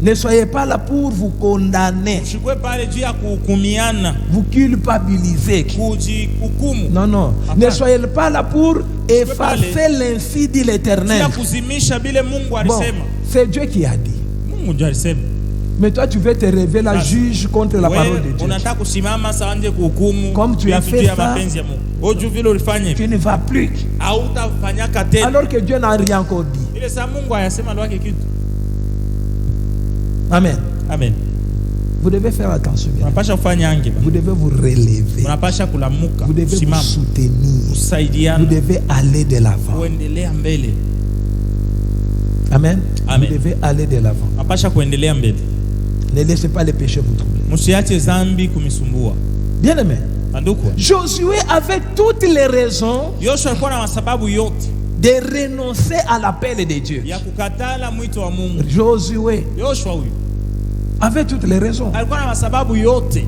Ne soyez pas là pour vous condamner, Usikwe pale juu ya kuhukumiana, vous culpabiliser. kujihukumu. Non, non. Ne soyez pas là pour effacer l'ainsi dit l'Éternel. Sio kuzimisha bile Mungu Bon, alisema. c'est Dieu qui a dit. Mungu ndiye alisema. Mais toi, tu veux te révéler la juge contre la parole de Dieu. Unataka kusimama sasa nje kuhukumu. Comme tu as vitu fait juu ya ça, mapenzi ya Mungu. Oju vile ulifanya hivi. Tu ne vas plus. Hautafanyaka tena. Alors que Dieu n'a rien encore dit. Ile saa Mungu hayasema lwake kitu. Amen. Amen. Vous devez faire attention. Bien. Unapasha kufanya ange. Vous devez vous relever. Unapasha kulamuka. Vous devez vous Kusimama. soutenir. Kusaidiana. Vous devez aller de l'avant. Kuendelea mbele. Amen. Amen. Vous devez aller de l'avant. Unapasha kuendelea mbele. Ne laissez pas les péchés vous troubler. Msiache dhambi kumisumbua. Bien aimé. Banduku. Josué avait toutes les raisons Yoshua alikuwa na sababu yote de renoncer à l'appel de Dieu. ya kukatala mwito wa Mungu. Josué Yoshua huyu avait toutes les raisons. alikuwa na sababu yote.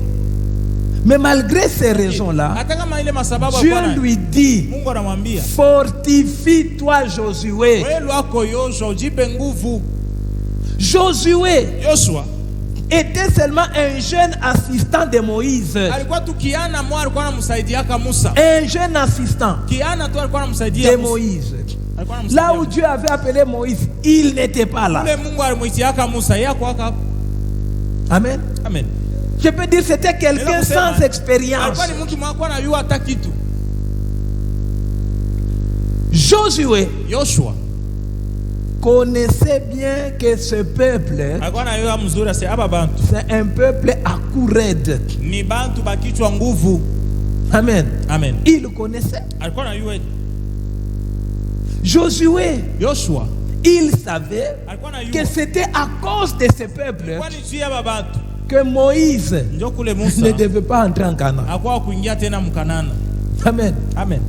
Mais malgré ces raisons-là, Hata kama ile masababu Dieu alikuwa nayo, lui dit, Mungu anamwambia, fortifie-toi Josué. wewe wako Yoshua ujipe nguvu. Josué Yoshua était seulement un jeune assistant de Moïse. alikuwa tu kiana mwa alikuwa anamsaidiaka Musa. Un jeune assistant Kiana tu alikuwa anamsaidia de Musa. Moïse. Alikuwa anamsaidia. Là où Dieu avait appelé Moïse, il n'était pas là. Ule Mungu alimuitiaka Musa, yeye kwa hapo. Amen. Amen. Je peux dire c'était quelqu'un sans expérience. Alikuwa ni mtu mwa kwa anajua hata kitu. Josué Yoshua connaissait bien que ce peuple, alikuwa anajua mzuri ase aba bantu c'est un peuple à cou raide. ni bantu bakichwa nguvu. Amen. Amen. Il connaissait. Alikuwa anajua Josué, Yoshua il savait alikuwa que anajua c'était à cause de ce peuple kwani juu ya babantu que Moïse ndio kule ne Musa devait pas entrer en Canaan. hakuwa kuingia tena mkanana. Amen. Amen.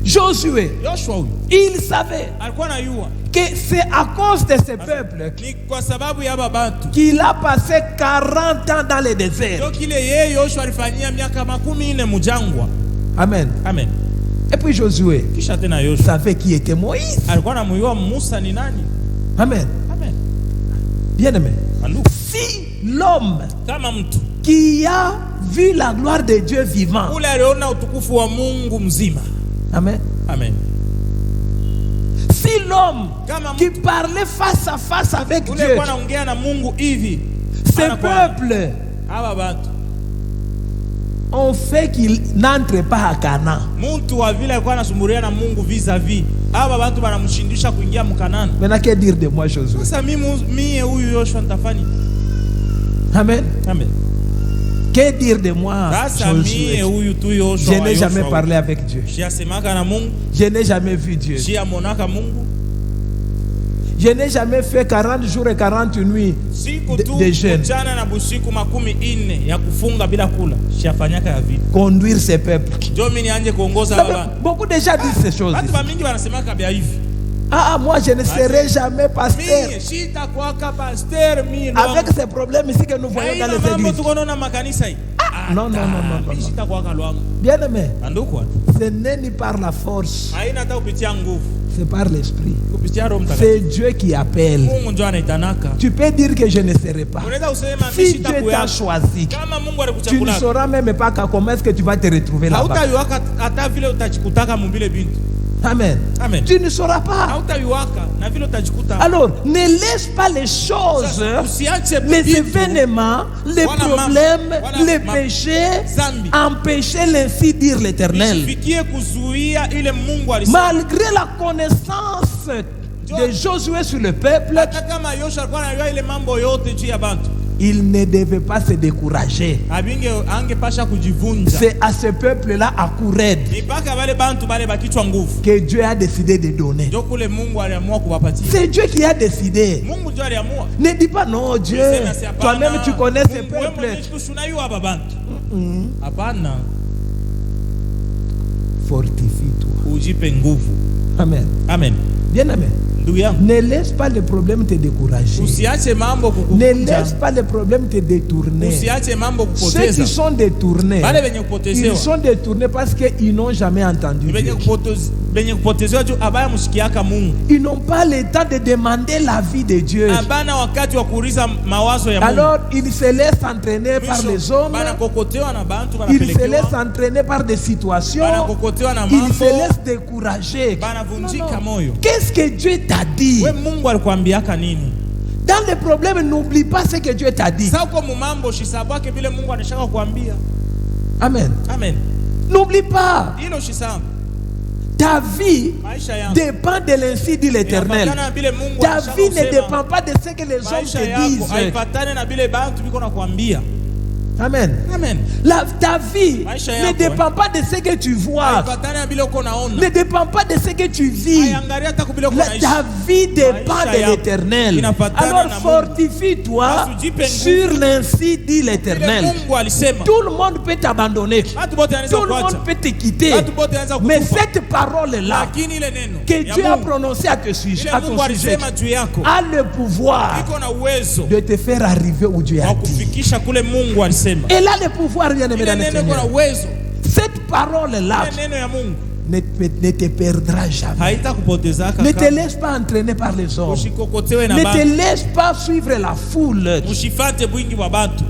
Josué, Yoshua huyu il savait alikuwa anajua que c'est à cause de ce peuple ni kwa sababu ya babantu qu'il a passé 40 ans dans le désert. ndio kile yeye Yoshua alifanyia miaka 40 mjangwa. Amen. Amen. Et puis Josué Kisha tena Yoshua savait qui était Moïse. alikuwa anamjua Musa ni nani. Amen. Amen. Bien aimé. Banduku, Si l'homme kama mtu qui a vu la gloire de Dieu vivant, ule aliona utukufu wa Mungu mzima. amen. Amen. Si l'homme Kama qui parlait face à face avec Dieu, ule kwa naongea na Mungu hivi, ce ana kwa- peuple aba bantu ont fait qu'il n'entre pas à Canaan. mtu wa vile alikuwa anasumburia na Mungu vis-a-vis, aba bantu banamshindisha kuingia mkanani. Maintenant, que dire de moi, Josué? Sasa mie huyu Yoshua nitafanya Amen. amen. Que dire de moi, Sasa mie Josué? huyu tu Je Yoshua wa n'ai jamais Yoshua. parlé avec Dieu. Shiasemaka na Mungu, Je n'ai jamais vu Dieu. shiamonaka Mungu, Je n'ai jamais fait 40 jours et 40 nuits siku tu de jeûne. mchana na busiku 40 ya kufunga bila kula, shiafanyaka ya vile. conduire ces peuples. Ndio mimi nianje kuongoza Vous savez, baba. beaucoup déjà disent ces choses. Watu mingi wanasemaka bia hivi. Moi je ne serai jamais pasteur. Mimi sitakuwa pasteur mimi. Avec ces problèmes ici que nous voyons dans les mambo églises. tukonaona makanisa hii. Non, non, non, non, Mimi non. sitakuwa kalwangu. Bien aimé, Andukwa. ce n'est ni par la force, Haina hata kupitia nguvu, c'est par l'esprit. kupitia Roho Mtakatifu. C'est Dieu qui appelle. Mungu ndio anaitanaka. Tu peux dire que je ne serai pas. Unaweza usema mimi Si Dieu t'a sitakuwa. choisi, Kama Mungu tu ne alikuchagua, sauras même pas comment est-ce que tu vas te retrouver là-bas. hautaiwaka hata vile utajikutaka mbile bintu. Amen. Amen. Tu ne sauras pas. Hautaiwaka na vile utajikuta. Alors, ne laisse pas les choses, Usiache les vitu, événements, les Wala problèmes, wala les péchés, zambi. empêcher l'ainsi dire l'Éternel. Isifikie kuzuia ile Mungu alisema. Malgré la connaissance de Josué sur le peuple, Hata kama Yoshua alikuwa anajua ile mambo yote juu ya bantu, il ne devait pas se décourager. abinge angepasha kujivunja. C'est à ce peuple-là, à Koured, Ni mpaka wale bantu bale bakichwa nguvu. que Dieu a décidé de donner. Ndio kule Mungu aliamua kuwapatia. C'est Dieu qui a décidé. Mungu ndio aliamua. Ne dis pas non, Dieu. Sema si hapana, Toi-même, tu connais ce Mungu, wewe peuple. mwenyewe tunayua hapa bantu. Hapana, Fortifie-toi. ujipe nguvu. Amen. Amen. Bien aimé. Ndugu yangu, Ne laisse pas les problèmes te décourager. usiache mambo Ne kukuvunja. laisse pas les problèmes te détourner. Usiache mambo Ceux kupoteza. qui sont détournés, Wale wenye ils kupotezewa. sont détournés parce qu'ils n'ont jamais entendu Wenye Dieu. wenye kupotezewa juu abaya mshikiaka Mungu. Ils n'ont pas le temps de demander la vie de Dieu. Abana wakati wa kuuliza mawazo ya Mungu. Alors, ils se laissent entraîner par les hommes. Banakokotewa na bantu, Ils se laissent banapelekewa. entraîner par des situations. Banakokotewa na Ils mambo. se laissent décourager. Banavunjika Non, non. moyo. Qu'est-ce que Dieu t'a dit? We Mungu alikwambiaka nini? Dans les problèmes, n'oublie pas ce que Dieu t'a dit. Sasa uko mumambo shisabwake vile Mungu anashaka kuambia. Amen. Amen. N'oublie pas, Hilo shisabu. ta vie Maisha yangu. dépend de l'ainsi dit l'Éternel. Inapatana na vile Mungu Ta anashaka vie ne kusema. dépend pas de ce que les hommes Maisha te yako disent. haipatane na vile bantu biko nakwambia. Amen. Amen. Ta vie Maisha ne yako, dépend pas de ce que tu vois. Haipatane na vile uko naona. Ne dépend pas de ce que tu vis. Haiangalia hata kubile uko naishi. Ta vie dépend Maisha de yako l'Éternel. inapatana Alors na Mungu. fortifie-toi Basi ujipe nguvu. sur l'ainsi dit Vile l'Éternel. Mungu alisema. Tout le monde peut t'abandonner. Watu bote wanaweza Tout le monde kuacha. peut te quitter. Watu bote wanaweza Mais kukufa. cette parole-là Lakini ile neno que ya Dieu a Mungu, prononcée à ton sujet, ile à ton Mungu sujet alisema juu yako a le pouvoir iko na uwezo de te faire arriver où Dieu wa a dit. kufikisha kule Mungu alisema. Elle a le pouvoir, bien aimé Ile dans le neno iko na Seigneur. uwezo. Cette parole-là Ile neno ya Mungu ne te perdra jamais. haitakupotezaka Ne te kama laisse pas entraîner par les hommes. ushikokotewe na Ne te bantu. laisse pas suivre la foule. Ushifate bwingi wa bantu.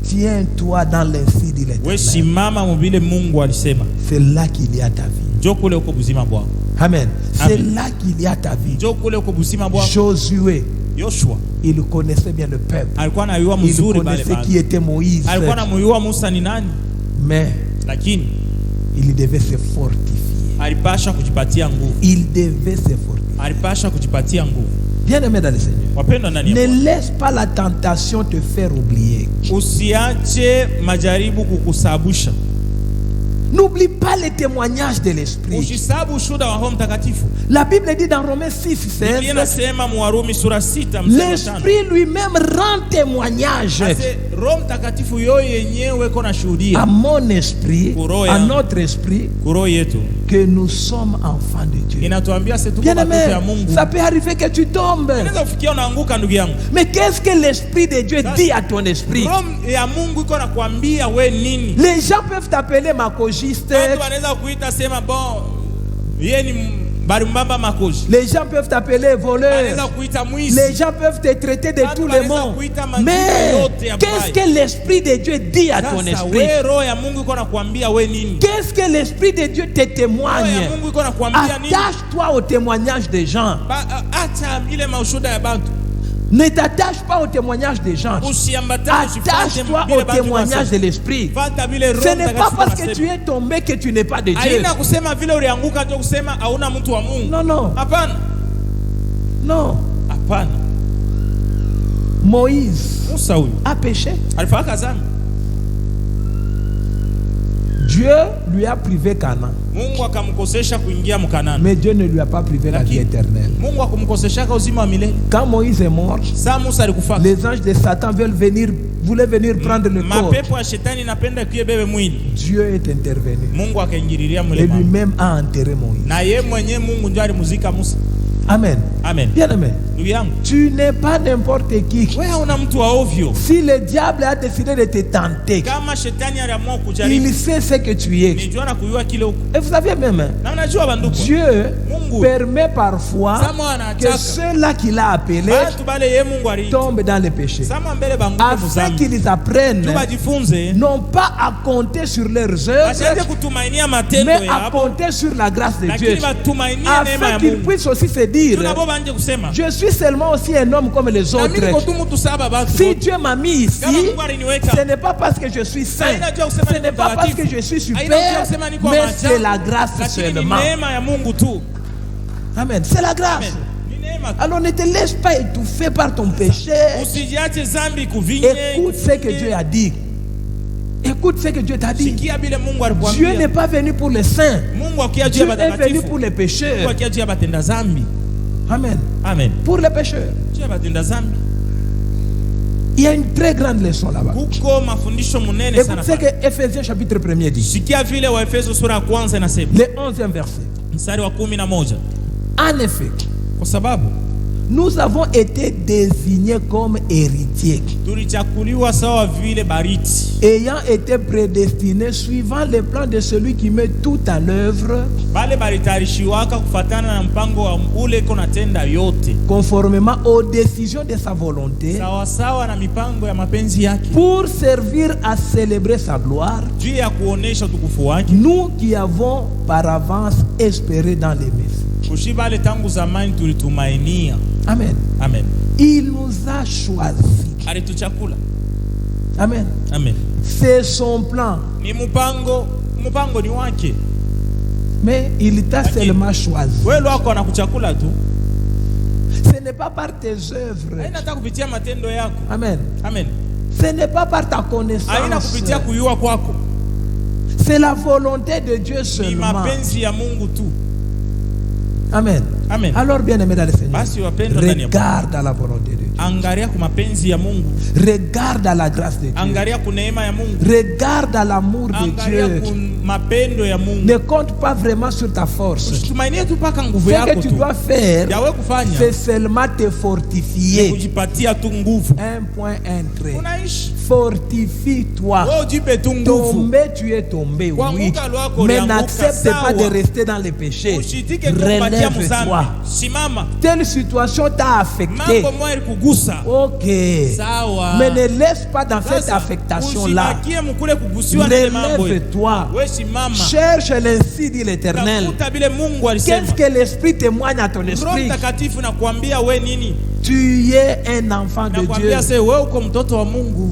Tiens-toi dans l'insi dit We l'Éternel. simama mubile Mungu alisema. C'est là qu'il y a ta vie. Njo kule uko buzima bwako. Amen. C'est Amen. là qu'il y a ta vie. Njo kule uko buzima bwako. Josué, Yoshua il connaissait bien le peuple. alikuwa anayua Il mzuri bale connaissait bantu. qui était Moïse. Alikuwa anamuyua Musa ni nani, Mais lakini il devait se fortifier. alipasha kujipatia nguvu. Il devait se fortifier. Alipasha kujipatia nguvu. Bien aimé dans le Seigneur. Wapendwa ndani ya Ne Bwana. laisse pas la tentation te faire oublier. Usiache majaribu kukusabusha. N'oublie pas les témoignages de l'Esprit. Usisabu ushuhuda wa Roho Mtakatifu. La Bible dit dans Romains 6, Biblia 16, inasema Warumi sura 6 mstari wa 5. l'Esprit lui-même rend témoignage Ase Roho Mtakatifu yoye yenyewe iko na à shuhudia mon esprit, Kuro à yangu. notre esprit, kuroho yetu. que nous sommes enfants de Dieu. Inatuambia sisi tuko Bien watoto aimé, ya Mungu. ça peut arriver que tu tombes. Unaweza kufikia unaanguka ndugu yangu. Mais qu'est-ce que l'Esprit de Dieu dit à ton esprit? Roho ya Mungu iko nakwambia we nini? Les gens peuvent t'appeler macogiste, Watu wanaweza kuita sema bon, yeye ni Barimbamba makoji. Les gens peuvent t'appeler voleur. Banaweza kuita mwizi. Les gens peuvent te traiter de tous les mots. Kuita manjika Mais yote ya qu'est-ce mbaya. que l'Esprit de Dieu dit à ton Sasa esprit? we roho ya Mungu iko nakwambia we nini? Qu'est-ce que l'Esprit de Dieu te Roho témoigne? ya Mungu iko nakwambia nini? Attache-toi au témoignage des gens. Acha ile maushuda ya bantu. Ne t'attache pas au témoignage des gens. Attache-toi au témoignage de l'Esprit. Ce n'est pas parce que tu es tombé que tu n'es pas de Dieu. Haina kusema vile ulianguka tu kusema hauna mtu wa Mungu. Non, non. Hapana. Non. Hapana. Moïse Musa huyu a péché. alifanya dhambi. Dieu lui a privé Canaan. Mungu akamkosesha kuingia mkanani. Mais Dieu ne lui a pas privé la vie éternelle. Mungu akumkosesha uzima wa milele. Quand Moïse est mort, Sa Musa alikufa. les anges de Satan voulaient venir prendre le corps. Mapepo ya shetani napenda kuibebe mwili. Dieu est intervenu. Mungu akaingililia Et mwili. lui-même a enterré Moïse. Na yeye mwenyewe Mungu ndiye alimuzika Musa. Amen. Amen. Bien aimé. Ndugu yangu, Tu n'es pas n'importe qui. wewe una mtu wa ovyo. Si le diable a décidé de te tenter, Kama shetani aliamua kujaribu, il sait ce que tu es. nijua na kujua kile huko. Et vous savez même, hein, Na unajua banduku. Dieu Mungu permet parfois Sama que anataka. ceux-là qu'il a appelés Batu bale yeye Mungu aliita. tombent dans les péchés. Sama mbele bangu Afin muzambi. qu'ils apprennent Tubajifunze. non pas à compter sur leurs œuvres, Basianze kutumainia matendo mais à yao. compter sur la grâce de Dieu. Lakini batumainia neema Afin ya qu'ils Mungu. puissent aussi se dire, Tunabo banje kusema. je suis seulement aussi un homme comme les Na mimi niko autres. tu mtu saba batu. Si Dieu m'a mis ici, Kama Mungu aliniweka. ce n'est pas parce que je suis saint, Haina jua kusema ce niko n'est pas parce mtakatifu. que je suis super, Haina jua kusema niko mais maajabu. c'est la grâce Lakini ni seulement. neema ya Mungu tu. Amen. C'est la grâce. Amen. Ni neema tu. Alors ne te laisse pas étouffer par ton péché. Usijiache zambi kuvinye. Écoute ce que Dieu a dit. Écoute ce que Dieu t'a dit. Sikia bile Mungu Dieu alikwambia. n'est pas venu pour les saints. Mungu akia juu Dieu ya est venu batakatifu. pour les Mungu pécheurs. akia juu ya batenda zambi. Amen. Amen. Pour les pécheurs. Juu ya batenda zambi. Il y a une très grande leçon là-bas. Kuko mafundisho munene Écoute sana. ce que Ephésiens chapitre 1er dit. Sikia vile wa Efeso sura ya kwanza inasema. Le 11e verset. Mstari wa 11. En effet, Kwa sababu nous avons été désignés comme héritiers, tulichakuliwa sawa vile bariti. ayant été prédestinés suivant le plan de celui qui met tout à l'œuvre, Bale baritarishiwaka kufatana na mpango wa ule iko tenda yote. conformément aux décisions de sa volonté, Sawa sawa na mipango ya mapenzi yake. pour servir à célébrer sa gloire, Juu ya kuonesha utukufu wake. nous qui avons par avance espéré dans les messes. Kushibale tangu zamani tulitumainia. Amen. Amen. Il nous a choisis. Alituchakula. Amen. Amen. C'est son plan. Ni mpango ni wake. Mais il t'a Lakini, seulement choisi. wewe wako anakuchakula tu. Ce n'est pas par tes œuvres. Haina hata kupitia matendo yako. Amen. Amen. Ce n'est pas par ta Haina connaissance. kupitia kuyua kwako. C'est la volonté de Dieu Ni seulement. mapenzi ya Mungu tu. Amen. Amen. Alors, bien aimé dans le Seigneur, Basi wapendwa ndani ya Mungu. regarde à la volonté de Dieu. Angalia kwa mapenzi ya Mungu. Regarde à la grâce de Dieu. Angalia kwa neema ya Mungu. Regarde à l'amour de Angalia Dieu. kwa mapendo ya Mungu. Ne compte pas vraiment sur ta force. Usitumainie tu paka nguvu Ce yako que tu tu. dois faire, Yawe kufanya. c'est seulement te Ni fortifier. kujipatia tu nguvu. Un point, un trait. Unaishi. Fortifie-toi. Wewe ujipe tu nguvu. Tombé, tu es tombé, oui. Kuanguka lwako Mais ulianguka, n'accepte pas sawa. de rester dans les péchés. Ushitike kupatia Relève-toi. mzambi. Simama. Telle situation t'a affecté. Mambo moja ilikugusa. Ok. Sawa. Mais ne laisse pas dans cette Sasa, affectation-là. usibakie mkule kugusiwa na ile mambo. Relève-toi. Wewe simama. Cherche l'ainsi dit l'Éternel. Tafuta vile Mungu alisema. Qu'est-ce que l'Esprit témoigne à ton Roho esprit? Mtakatifu nakwambia we nini? Tu es un enfant de Dieu. Nakwambia sasa wewe uko mtoto wa Mungu.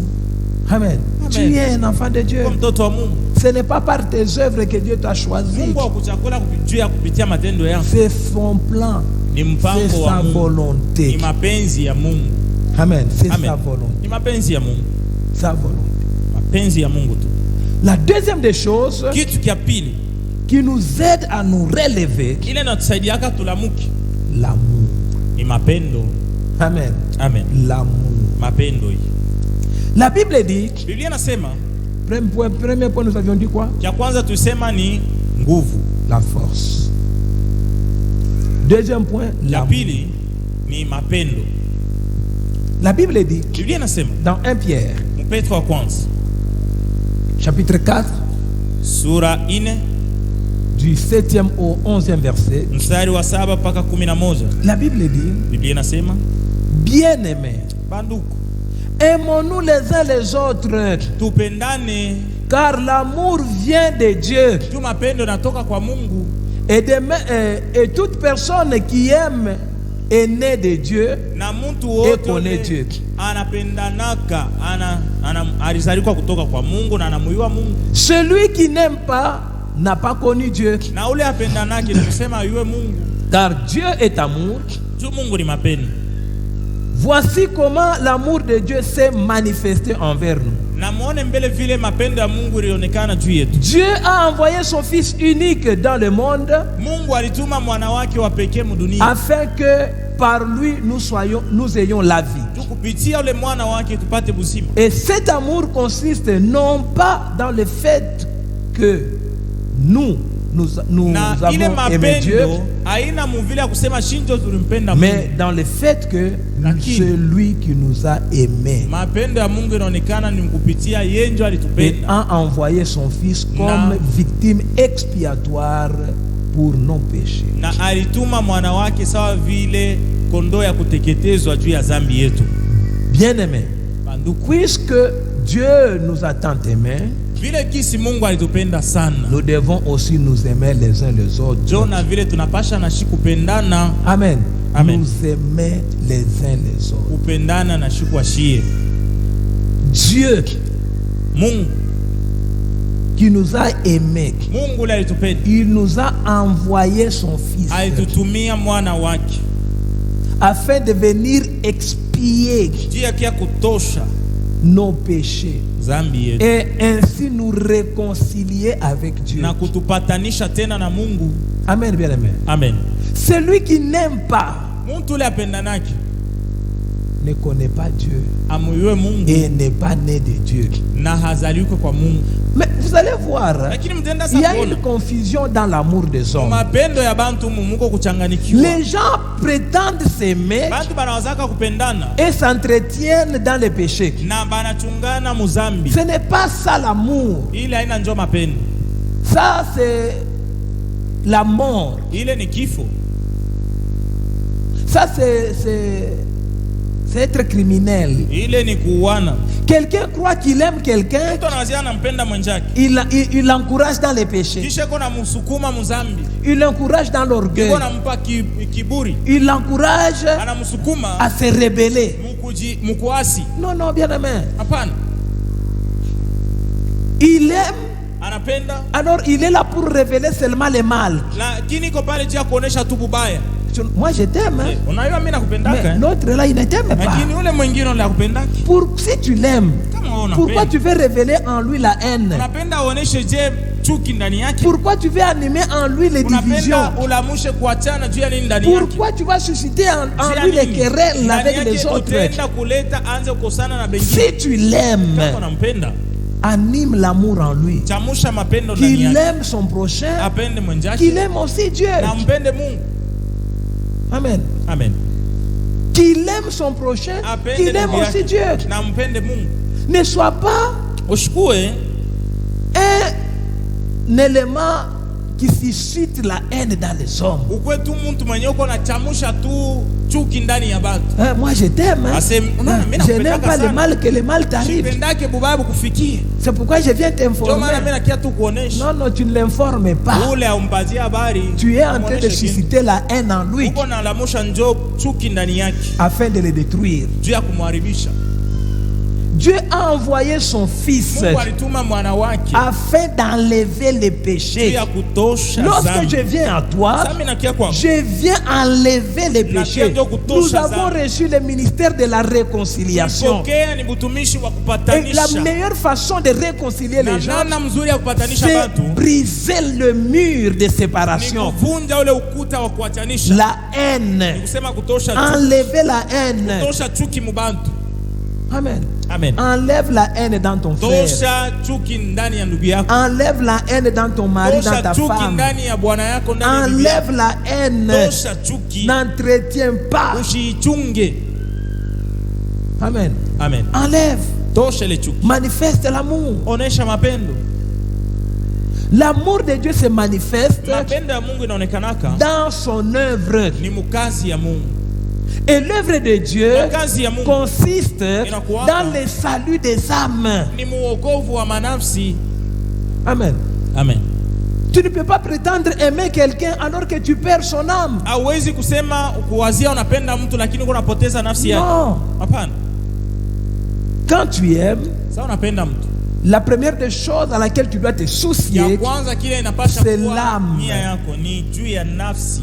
Amen. Tu es un enfant de Dieu. Uko mtoto wa Mungu. Ce n'est pas par tes œuvres que Dieu t'a choisi. Mungu akuchakula kupitia kupitia matendo yako. C'est son plan. Ni C'est mpango wa sa Mungu. Ni volonté. mapenzi ya Mungu. Amen. C'est Amen. sa volonté. Ni mapenzi ya Mungu. Sa volonté. Mapenzi ya Mungu tu. La deuxième des choses Kitu kia pili, qui nous aide à nous relever, ile inatusaidiaka tulamuki. l'amour. Ni mapendo. Amen. Amen. L'amour. Mapendo hii. La Bible dit, Biblia inasema, premier point, nous avions dit quoi? cha kwanza tusema ni nguvu. La force. Deuxième point, Cha l'amour. pili ni mapendo. La Bible dit, Biblia inasema, dans 1 Pierre, Petro wa kwanza chapitre 4, sura 4 du du 7e au 11e verset, mstari wa 7 mpaka 11. la Bible dit, Biblia inasema, bien-aimés, banduku, aimons-nous les uns les autres, tupendane, car l'amour vient de Dieu. tu mapendo natoka kwa Mungu. Et toute personne qui aime est née de Dieu Na mtu et wote connaît Dieu. anapendanaka, alizaliwa kutoka kwa Mungu na anamuyua Mungu. Celui qui n'aime pas n'a pas connu Dieu, Na ule apendanake ni kusema ayue Mungu. car Dieu est amour. Tu Mungu ni mapendo. Voici comment l'amour de Dieu s'est manifesté envers nous. Na muone mbele vile mapendo ya Mungu ilionekana juu yetu. Dieu a envoyé son Fils unique dans le monde Mungu alituma mwana wake wa pekee mudunia. afin que par lui nous ayons la vie. Tukupitia ule mwana wake tupate buzima. Et cet amour consiste non pas dans le fait que nous Na ile avons aimé Dieu, mapendo haina muvile ya kusema shinjo tulimpenda mais Mungu. dans le fait que Lakini, c'est lui qui nous a aimés mapendo ya Mungu inaonekana ni mkupitia yenjo et alitupenda. a envoyé son Fils comme victime expiatoire pour nos péchés. Na alituma mwana wake sawa vile kondoo ya kuteketezwa juu ya dhambi yetu. Bien-aimés, Banduku, puisque Dieu nous a tant aimés, vile kisi Mungu alitupenda sana, nous devons aussi nous aimer les uns les autres. jona vile tunapasha na shi kupendana. Amen. Amen. Nous aimer les uns les autres. Kupendana na shi kwa shie. Dieu Mungu, qui nous a aimés, Mungu ule alitupenda. il nous a envoyé son Fils Alitutumia mwana wake afin de venir expier juu ya kia kutosha nos péchés dhambi yetu et ainsi nous réconcilier avec Dieu. na kutupatanisha tena na Mungu. Amen, bien-aimé. Amen. Celui qui n'aime pas Muntu ule apendanaki ne connaît pas Dieu amuyue Mungu et n'est pas né de Dieu. na hazaliuke kwa Mungu. Mais vous allez voir, Lakini mtenda il y a sapona une confusion dans l'amour des hommes. mapendo ya bantu mumuko kuchanganikiwa. Les gens prétendent s'aimer Bantu banawazaka kupendana et s'entretiennent dans les péchés. na banachungana muzambi. Ce n'est pas ça l'amour. Ile haina njo mapendo. Ça, c'est la mort. Ile ni kifo. Ça, c'est être criminel. Ile ni kuuana. Quelqu'un croit qu'il aime quelqu'un, Mtu anawazia anampenda mwenzake, il l'encourage dans les péchés. kisha kona musukuma muzambi, Il l'encourage dans l'orgueil. kona mpa kiburi, Il l'encourage anamusukuma à se rebeller. mukuasi. Non, non, bien-aimé. Hapana, Il aime, anapenda alors il est là pour révéler seulement le mal. lakini iko pale juu ya kuonesha tu bubaya. Moi, je t'aime, hein. Unajua mimi nakupendaka, Mais l'autre là, il ne t'aime pas. lakini ule mwingine ule akupendaki. Si tu l'aimes, Kama wewe pourquoi unapenda, tu veux révéler en lui la haine? unapenda uoneshe je chuki ndani yake? Pourquoi tu veux animer en lui les divisions? Unapenda ulamushe kuachana juu ya nini ndani yake? Pourquoi tu vas susciter en Juu ya lui les nini? querelles Ndani avec yake les autres? utaenda kuleta anze kukosana na bengine. Si tu l'aimes, Kama unampenda, anime l'amour en lui. chamusha mapendo ndani Qu'il yake. aime son prochain, Apende mwenzake qu'il aime aussi Dieu. na mpende Mungu. Amen. Amen. Qu'il aime son prochain, Apende qu'il aime ndugu aussi yake Dieu. na mpende Mungu. Ne sois pas Ushukue un élément qui suscite la haine dans les hommes. ukwe tu mtu mwenye uko na chamusha tu chuki ndani ya batu. Moi je t'aime, hein. Ase, unaona, mimi Je n'aime nakupendaka pas le sana. mal, que le mal t'arrive. Sipendake bubaya bukufikie. C'est pourquoi je viens Ndio maana mimi t'informer. nakia tu kuonesha. Non, non, tu ne l'informes pas. Ule aumpatie habari. Tu es en train de umuoneshe kitu. susciter la haine en lui Uko na lamusha njo chuki ndani yake afin de le détruire. juu ya kumharibisha. Dieu a envoyé son Fils Mungu alituma mwana wake afin d'enlever les juu péchés. ya kutosha Lorsque dhambi. je viens à toi, Sasa mimi nakia kwako. je viens enlever les péchés. Nous avons reçu le ministère de la réconciliation. Pokea ni butumishi wa Et la kupatanisha. meilleure façon de réconcilier Na les gens, namna mzuri ya kupatanisha c'est watu briser le mur de ni séparation. kuvunja ule ukuta wa kuachanisha. La Ni haine. kusema kutosha Enlever la haine. kutosha chuki mubantu. Amen. Amen. Enlève la haine dans ton frère. Tosha chuki ndani ya ndugu yako. Enlève la haine dans ton mari, dans Tosha ta chuki femme. ndani ya bwana yako, ndani ya bibi yako. Enlève la haine. Tosha chuki, N'entretiens pas. usiichunge. Amen. Amen. Enlève. Tosha ile chuki. Manifeste l'amour. Onesha mapendo. L'amour de Dieu se manifeste Mapendo ya Mungu inaonekanaka dans son œuvre. ni mukazi ya Mungu. Et l'œuvre de Dieu Makazi ya Mungu consiste inakuwaka dans le salut des âmes. ni muokovu wa manafsi. Amen. Amen. Tu ne peux pas prétendre aimer quelqu'un alors que tu perds son âme. Hauwezi kusema kuwazia unapenda mtu lakini unapoteza nafsi yake. Non. Hapana. Quand tu aimes, Sasa unapenda mtu, la première des choses à laquelle tu dois te ya soucier, kwanza kile inapasha c'est kuwa l'âme. nia yako ni juu ya nafsi.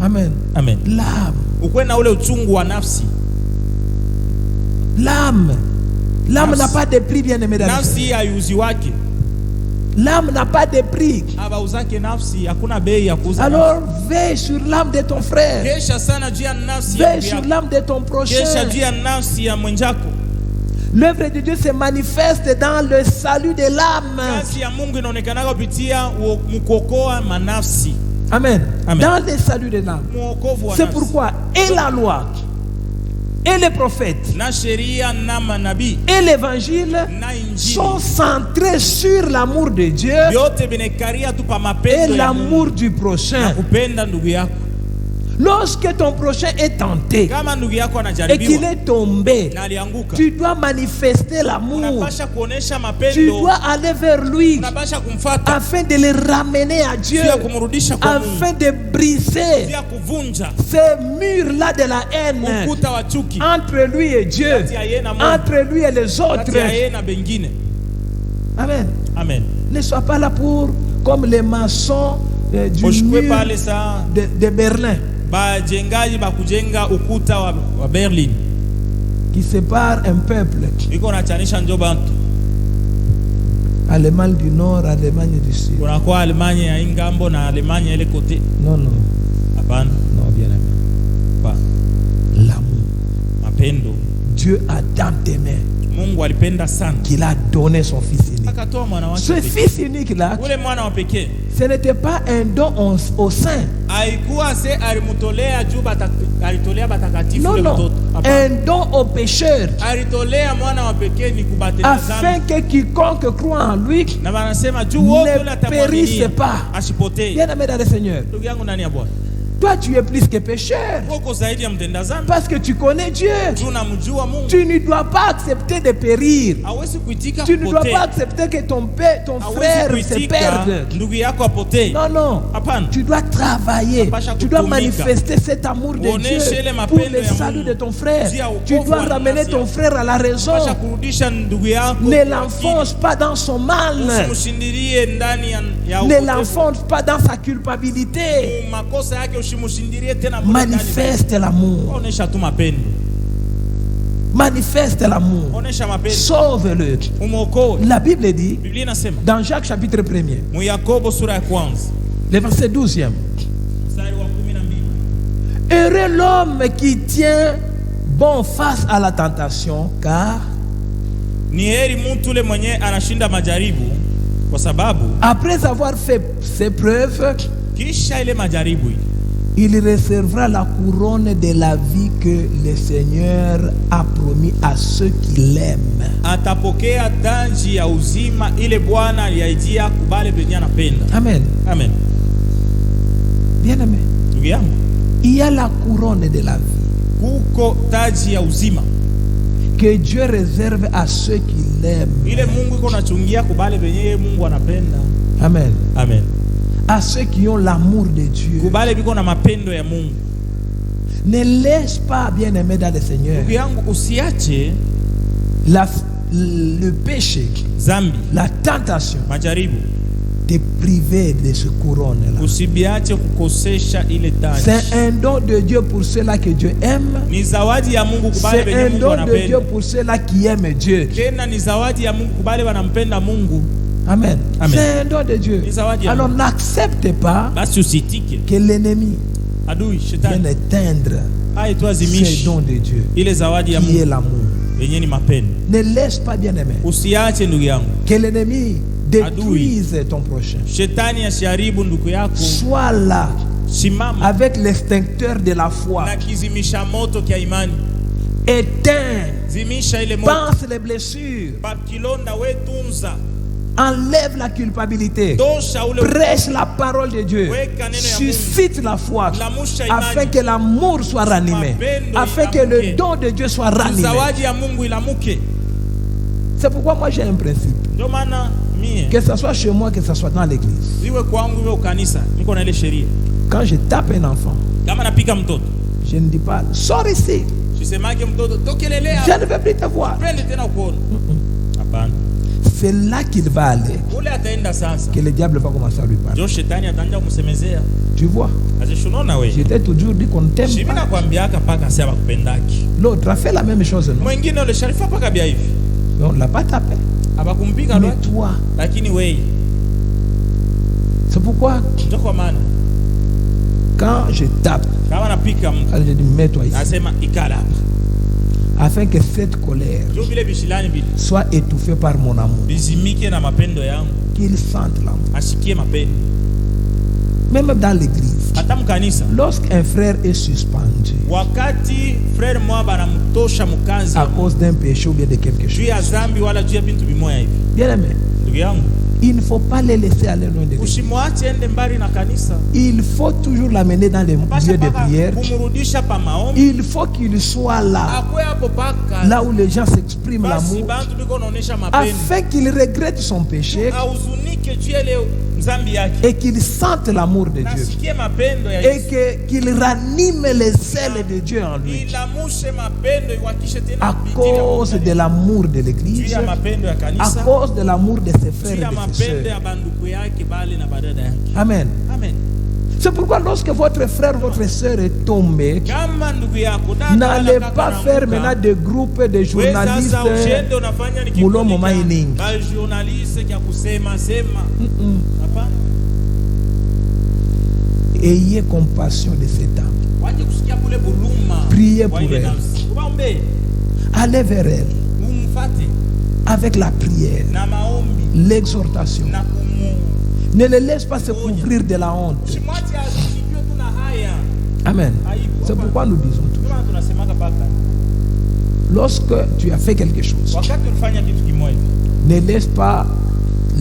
Amen. Amen. L'âme. Ukwe na ule uchungu wa nafsi. L'âme. L'âme Nafsi. n'a pas de prix, bien aimé. Nafsi hii hayuzi wake. L'âme n'a pas de prix. Abauzake nafsi, hakuna bei ya kuuza. Alors veille sur l'âme de ton frère. Kesha sana juu ya nafsi ya Veille ndugu sur yako. l'âme de ton prochain. Kesha juu ya nafsi ya mwenzako. L'œuvre de Dieu se manifeste dans le salut de l'âme. Kazi ya Mungu inaonekana kupitia mkuokoa manafsi. Amen. Amen. Dans le salut de l'âme. Mwokovu wa C'est nafsi. pourquoi et la loi, et les prophètes, Na sheria na manabii et l'évangile na injili sont centrés sur l'amour de Dieu vyote vinekaria tu pa et mapendo ya Mungu l'amour du na prochain. kupenda ndugu yako. Lorsque ton prochain est tenté Kama ndugu yako et qu'il anajaribiwa est tombé, na alianguka, tu dois manifester l'amour. unapasha kuonesha Tu mapendo, dois aller vers lui unapasha kumfuata, afin de le ramener à Dieu, sio kumrudisha kwa Mungu, afin de briser sio kuvunja ces murs-là de la haine ukuta wa chuki entre lui et Dieu, kati ya yeye na Mungu, entre lui et les kati ya autres. yeye na bengine. Amen. Amen. Ne sois pas là pour, comme les maçons du Ushikwe mur pale saa de Berlin, bajengaji bakujenga ukuta wa Berlin, qui sépare un peuple, iko nachanisha njo bantu. Allemagne du Nord, Allemagne du Sud. Kunakuwa Alemanya ya ingambo na Alemanya ile kote. Non, non, Hapana, non, bien aimé. hapana. L'amour. Mapendo. Dieu a tant aimé Mungu alipenda sana qu'il a donné son Fils unique. akatoa mwana wake Ce pekee. Fils unique-là, Ule mwana wa pekee ce n'était pas un don au sein. haikuwa se alimtolea juu alitolea batakatifu Non, ule non. mtoto. Hapana. Un don aux pécheurs. Alitolea mwana wa pekee ni kubatiliza Afin dhambi. que quiconque croit en lui Na wanasema juu wote ne ule périsse atamwaminia pas. asipotee. Bien aimé dans le Seigneur, Ndugu yangu ndani ya Bwana, toi tu es plus que pécheur uko zaidi ya mtenda dhambi. parce que tu connais Dieu. Juu namjua Mungu. Tu ne dois pas accepter de périr. Hawezi kuitika Tu ne dois pas kupotea. accepter que ton Hawezi frère se kuitika perde. ndugu yako apotee. Non, non. Hapana. Tu dois travailler. Unapasha Tu dois kutumika. manifester cet amour de Uoneshe Dieu ile pour mapendo le ya salut Mungu. de ton frère. Juu ya Tu wokovu dois wa ramener nafsi ton yako. frère à la raison. Unapasha kurudisha ndugu yako. Ne l'enfonce pas dans son mal. Usimshindirie ndani ya Ne upotevu. l'enfonce pas dans sa culpabilité. Makosa yake usimshindirie tena mule ndani. Manifeste l'amour. Onesha tu mapendo. Manifeste l'amour. Onesha mapendo. Sauve-le. Umwokoe. La Bible dit Biblia inasema dans Jacques chapitre 1er, mu Yakobo sura ya kwanza le verset 12e. mstari wa 12. Heureux l'homme qui tient bon face à la tentation, car Ni heri mtu ule mwenye anashinda majaribu, kwa sababu après avoir fait ses preuves, kisha ile majaribu il recevra la couronne de la vie que le Seigneur a promis à ceux qui l'aiment. atapokea taji ya uzima ile Bwana aliahidia kubale benye anapenda. Amen. Amen. Bien aimé. Ndugu yangu, Il y a la couronne de la vie kuko taji ya uzima que Dieu réserve à ceux qui l'aiment. ile Mungu iko nachungia kubale benye Mungu anapenda. Amen. Amen. À ceux qui ont l'amour de Dieu. Kubale biko na mapendo ya Mungu. Ne laisse pas, bien aimé dans le Seigneur, Ndugu yangu, usiache le péché, zambi, la tentation, majaribu, te priver de ce couronne-là. usibiache kukosesha ile taji. C'est un don de Dieu pour ceux-là que Dieu aime. Ni zawadi ya Mungu kubale C'est benye un Mungu don de Dieu anapenda. pour ceux-là qui aiment Dieu. Tena ni zawadi ya Mungu kubale wanampenda Mungu. Amen. Amen. C'est un don de Dieu. Ni zawadi ya Alors Mungu. n'accepte pas Basi usitike que l'ennemi adui vienne shetani éteindre ce aitwazimishi don de Dieu ile zawadi ya qui est Mungu l'amour. yenye ni mapendo. Ne laisse pas, bien aimé, Usiache ndugu yangu que l'ennemi détruise ton prochain. shetani asiharibu ndugu yako. Sois là Simama avec l'extincteur de la foi. na kizimisha moto kia imani, Éteins, zimisha ile moto. pense les blessures. Pakilonda we tunza, Enlève la culpabilité. Tosha ule Prêche la parole de Dieu. Suscite la foi. Afin que l'amour soit ranimé. Afin que le don de Dieu soit ranimé. zawadi ya Mungu ilamuke. C'est pourquoi moi j'ai un principe. Ndio maana mie Que ce soit chez moi, que ce soit dans l'église. iwe kwangu iwe ukanisa niko na ile sheria. Quand je tape un enfant, Kama napika mtoto je ne dis pas, sors ici. sisemage mtoto tokelelea Je ne veux plus te voir. pende tena kuona. Hapana. C'est là qu'il va aller. Ule ataenda sasa. Que le diable va commencer à lui parler. Jo shetani ataanza kumsemezea. Tu vois, Azishunona wewe. je t'ai toujours dit qu'on ne t'aime Shimi pas. nakwambiaka paka sasa bakupendaki. L'autre a fait la même chose, non? Mwingine ule sharifa paka bia hivi. Mais on ne l'a pas tapé. Abakumpika Mais lo. toi, Lakini wewe c'est pourquoi ndio kwa maana quand je tape, kama napika mtu je dis mets-toi ici. nasema ikala. Afin que cette colère Jo vile bishilani bili. soit étouffée par mon amour. Bizimike na mapendo yangu. Qu'il sente l'amour. Ashikie mapendo. Même dans l'église, Hata mkanisa. lorsqu'un frère est suspendu Wakati frère mwa banamtosha mkazi à cause d'un péché ou bien de quelque juu chose, ya zambi wala juu ya bintu bimoya hivi. bien aimé, Ndugu yangu, il ne faut pas les laisser aller loin de l'église. usimwache ende mbali na kanisa. Il faut toujours l'amener dans les Pasha lieux de paka prière. kumurudisha pa maombi. Il faut qu'il soit là, Akwe hapo paka. là où les gens s'expriment Basi l'amour, bantu biko naonesha mapendo. afin qu'il regrette son péché Ahuzunike juu ya ile mzambi yake. et qu'il sente l'amour de Dieu. Nasikie mapendo ya Et Yesu. qu'il ranime les ailes de Dieu en lui. Ilamushe mapendo iwakishe tena À bidii cause ya de l'amour de juu l'église, ya mapendo ya à kanisa. cause de l'amour de ses Juu frères ya et de ses mapendo sœurs. ya banduku yake bali na badada yake. Amen. Amen. C'est pourquoi lorsque votre frère, votre sœur est tombé, Kama ndugu yako dada n'allez wala pas kaka faire anaanguka, maintenant des groupes de wewe journalistes. sasa ushende unafanya ni Mulomo mining. ba journaliste kya kusema sema. Hapana. Ayez compassion de cet âme. Waje kusikia kule buluma. Priez Kwa pour ile elle. nafsi. Ubaombe. Allez vers elle Umfate avec la prière, na maombi l'exhortation. na kumu. Ne le laisse pas se couvrir de la honte. Simwache asijue tuna haya. Amen. C'est pourquoi nous disons tout. Kama tunasemaka paka. Lorsque tu as fait quelque chose, Wakati ulifanya kitu kimoja. ne laisse pas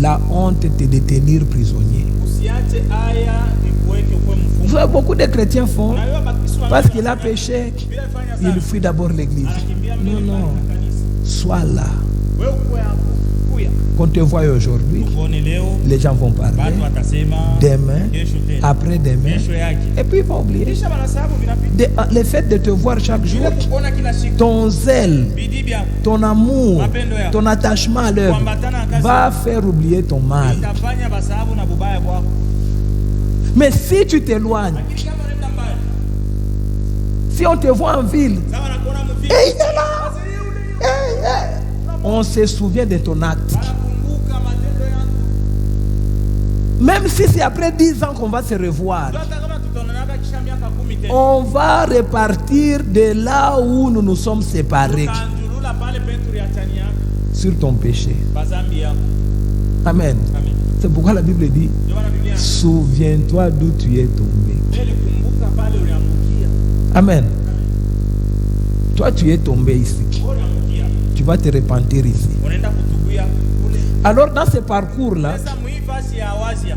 la honte te détenir prisonnier. Usiache haya ikuweke kwa Vous mfungo. savez, beaucoup de chrétiens font, Unajua bakristo parce qu'il a péché, bila fanya il sana. fuit d'abord l'église. Anakimbia mbele Non, non. na kanisa. Sois là. Wewe uko hapo. Kuya. Qu'on te voie aujourd'hui, Tuone leo les gens vont parler. watu watasema Demain, kesho tena. après-demain, Kesho yake. et puis ils vont oublier. Kisha wanasababu vinapita. Le fait de te voir chaque jour, Bila kuona kila siku. ton zèle, Bidii byako ton amour, ton attachement à l'œuvre va faire oublier ton mal. itafanya basababu na bubaya bwako. Mais si tu t'éloignes, Lakini kama unaenda mbali, si on te voit en ville, sawa na kuona mvili. et il est là, on se souvient de ton acte. Wanakumbuka matendo yako. Même si c'est après 10 ans qu'on va se revoir, Hata kama tutaonana kisha miaka 10 tena. on va repartir de là où nous nous sommes séparés Tutanjulula pale Petro ya tani yako. sur ton péché. Bazambi yako. Amen. Amen. C'est pourquoi la Bible dit, Ndio maana Biblia souviens-toi d'où tu es tombé. mbele kumbuka pale uliangukia. Amen. Toi, tu es tombé ici. Uliangukia. Tu vas te repentir ici. Unaenda kutubuia kule. Alors, dans ce parcours-là, Sasa muifasi ya awazia.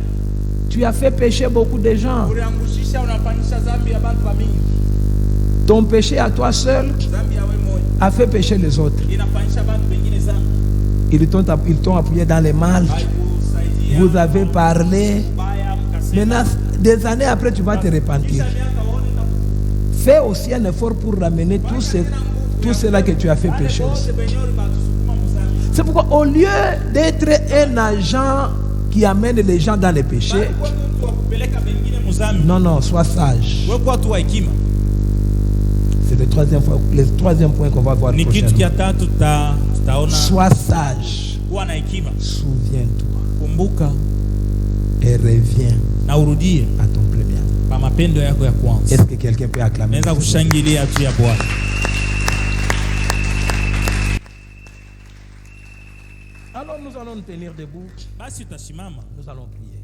tu as fait pécher beaucoup de gens. Uliangushisha unafanyisha zambi ya bantu mingi. Ton péché à toi seul Zambi ya wewe moja. a fait pécher les autres. Inafanyisha bantu wengine zambi. Ils t'ont appuyé dans les mal. Haikusaidia. Vous avez parlé. Baya mkasema. Maintenant, des années après, tu vas te repentir. Kisha miaka uone na Fais aussi un effort pour ramener tout cela que tu as fait pécher aussi. C'est pourquoi au lieu d'être un agent qui amène les gens dans les péchés, non, non, sois sage. C'est le troisième point qu'on va voir prochainement. Sois sage. Souviens-toi. Et reviens à ton premier amour. Est-ce que quelqu'un peut acclamer? Alors nous allons nous tenir debout. Nous allons prier.